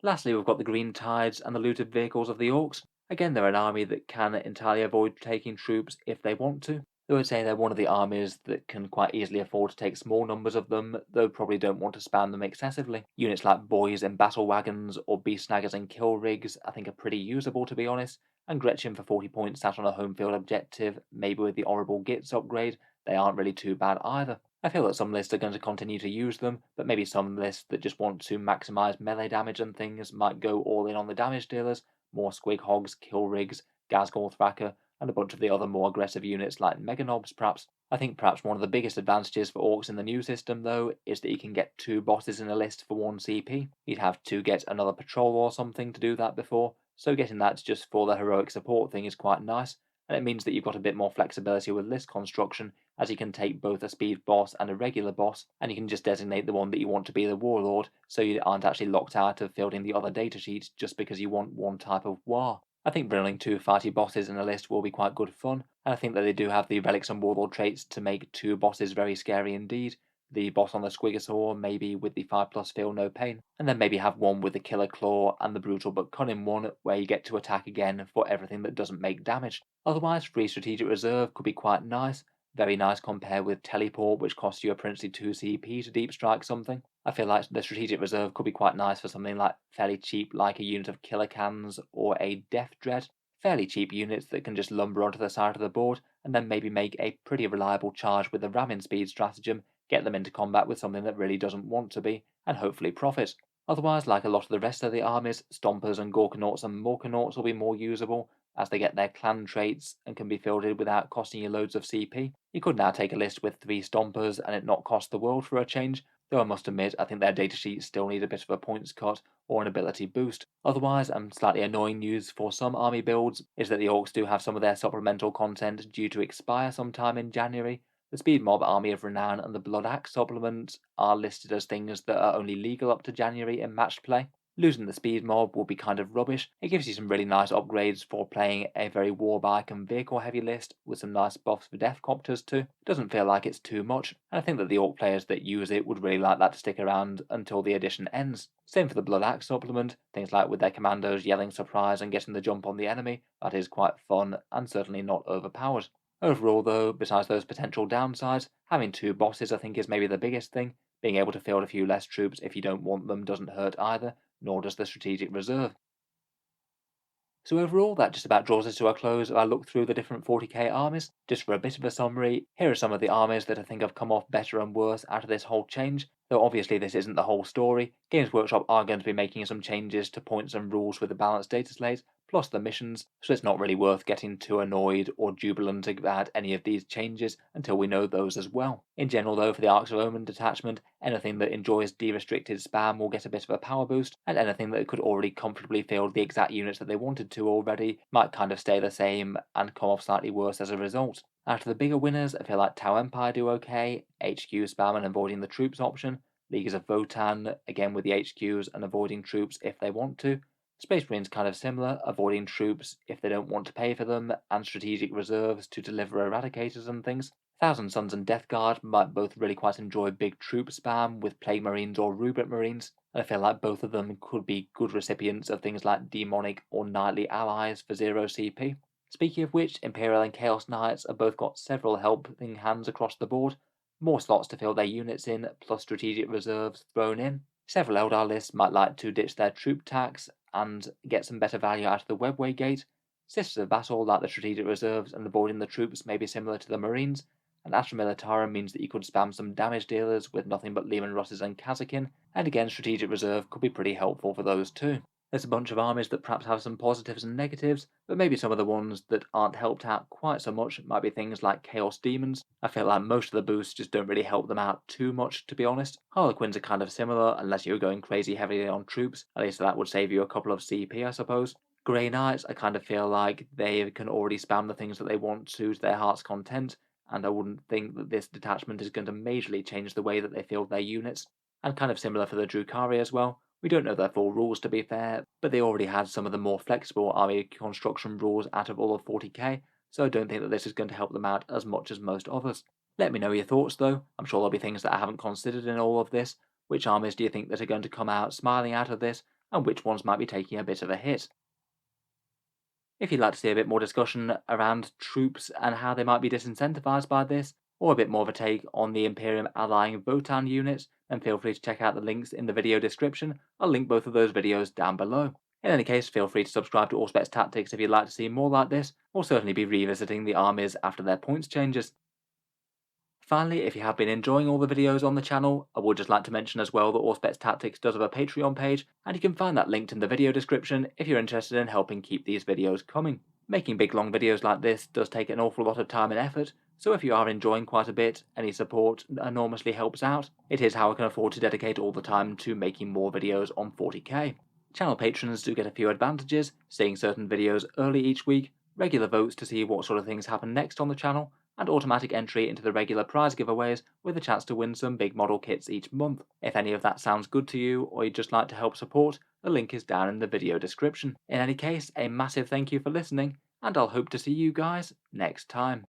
Lastly, we've got the Green Tides and the looted vehicles of the Orks. Again, they're an army that can entirely avoid taking troops if they want to. Though I'd say they're one of the armies that can quite easily afford to take small numbers of them, though probably don't want to spam them excessively. Units like Boys and Battle Wagons or Beast Snaggers and Kill Rigs I think are pretty usable, to be honest, and Gretchen for 40 points sat on a home field objective, maybe with the Horrible Gits upgrade, they aren't really too bad either. I feel that some lists are going to continue to use them, but maybe some lists that just want to maximise melee damage and things might go all in on the damage dealers, more Squig Hogs, Kill Rigs, Ghazghkull Thracker, and a bunch of the other more aggressive units like Meganobs perhaps. I think perhaps one of the biggest advantages for Orks in the new system though is that you can get 2 bosses in a list for 1 CP. You'd have to get another patrol or something to do that before, so getting that just for the heroic support thing is quite nice, and it means that you've got a bit more flexibility with list construction, as you can take both a speed boss and a regular boss, and you can just designate the one that you want to be the warlord, so you aren't actually locked out of fielding the other datasheet just because you want one type of war. I think running 2 fighty bosses in a list will be quite good fun, and I think that they do have the relics and warlord traits to make 2 bosses very scary indeed. The boss on the Squigosaur, maybe with the 5+ feel no pain, and then maybe have one with the killer claw and the brutal but cunning one where you get to attack again for everything that doesn't make damage. Otherwise, free strategic reserve could be quite nice, very nice compared with teleport, which costs you a princely 2 CP to deep strike something. I feel like the strategic reserve could be quite nice for something like fairly cheap, like a unit of killer cans or a death dread. Fairly cheap units that can just lumber onto the side of the board and then maybe make a pretty reliable charge with the ramming speed stratagem, get them into combat with something that really doesn't want to be, and hopefully profit. Otherwise, like a lot of the rest of the armies, Stompers and Gorkanauts and Morkanauts will be more usable, as they get their clan traits and can be fielded without costing you loads of CP. You could now take a list with 3 Stompers and it not cost the world for a change, though I must admit I think their datasheets still need a bit of a points cut or an ability boost. Otherwise, slightly annoying news for some army builds is that the Orks do have some of their supplemental content due to expire sometime in January. The Speed Mob Army of Renown and the Blood Axe supplements are listed as things that are only legal up to January in matched play. Losing the Speed Mob will be kind of rubbish. It gives you some really nice upgrades for playing a very warbike and vehicle heavy list with some nice buffs for Death Copters too. It doesn't feel like it's too much, and I think that the Orc players that use it would really like that to stick around until the edition ends. Same for the Blood Axe supplement, things like with their commandos yelling surprise and getting the jump on the enemy, that is quite fun and certainly not overpowered. Overall though, besides those potential downsides, having 2 bosses I think is maybe the biggest thing. Being able to field a few less troops if you don't want them doesn't hurt either, nor does the strategic reserve. So overall, that just about draws us to a close of our look through the different 40k armies. Just for a bit of a summary, here are some of the armies that I think have come off better and worse out of this whole change, though obviously this isn't the whole story. Games Workshop are going to be making some changes to points and rules with the balanced data slate, plus the missions, so it's not really worth getting too annoyed or jubilant about any of these changes until we know those as well. In general though, for the Arks of Omen detachment, anything that enjoys de-restricted spam will get a bit of a power boost, and anything that could already comfortably field the exact units that they wanted to already might kind of stay the same and come off slightly worse as a result. Out of the bigger winners, I feel like Tau Empire do okay, HQ spam and avoiding the troops option, Leaguers of Votann, again with the HQs and avoiding troops if they want to, Space Marines kind of similar, avoiding troops if they don't want to pay for them, and strategic reserves to deliver eradicators and things. Thousand Sons and Death Guard might both really quite enjoy big troop spam with Plague Marines or Rubric Marines, and I feel like both of them could be good recipients of things like Demonic or Knightly Allies for 0 CP. Speaking of which, Imperial and Chaos Knights have both got several helping hands across the board, more slots to fill their units in, plus strategic reserves thrown in. Several Eldar lists might like to ditch their troop tax and get some better value out of the Webway Gate. Sisters of Battle, like the strategic reserves and avoiding the troops, may be similar to the Marines, and Astra Militarum means that you could spam some damage dealers with nothing but Lehman Russes and Kazakin, and again strategic reserve could be pretty helpful for those too. There's a bunch of armies that perhaps have some positives and negatives, but maybe some of the ones that aren't helped out quite so much might be things like Chaos Demons. I feel like most of the boosts just don't really help them out too much, to be honest. Harlequins are kind of similar, unless you're going crazy heavily on troops, at least that would save you a couple of CP I suppose. Grey Knights, I kind of feel like they can already spam the things that they want to their heart's content, and I wouldn't think that this detachment is going to majorly change the way that they field their units. And kind of similar for the Drukhari as well. We don't know their full rules to be fair, but they already had some of the more flexible army construction rules out of all of 40k, so I don't think that this is going to help them out as much as most others. Let me know your thoughts though, I'm sure there'll be things that I haven't considered in all of this. Which armies do you think that are going to come out smiling out of this, and which ones might be taking a bit of a hit? If you'd like to see a bit more discussion around troops and how they might be disincentivized by this, or a bit more of a take on the Imperium allying Votann units, then feel free to check out the links in the video description. I'll link both of those videos down below. In any case, feel free to subscribe to Auspex Tactics if you'd like to see more like this. We'll certainly be revisiting the armies after their points changes. Finally, if you have been enjoying all the videos on the channel, I would just like to mention as well that Auspex Tactics does have a Patreon page, and you can find that linked in the video description if you're interested in helping keep these videos coming. Making big long videos like this does take an awful lot of time and effort, so if you are enjoying quite a bit, any support enormously helps out. It is how I can afford to dedicate all the time to making more videos on 40k. Channel patrons do get a few advantages, seeing certain videos early each week, regular votes to see what sort of things happen next on the channel, and automatic entry into the regular prize giveaways with a chance to win some big model kits each month. If any of that sounds good to you, or you'd just like to help support, the link is down in the video description. In any case, a massive thank you for listening, and I'll hope to see you guys next time.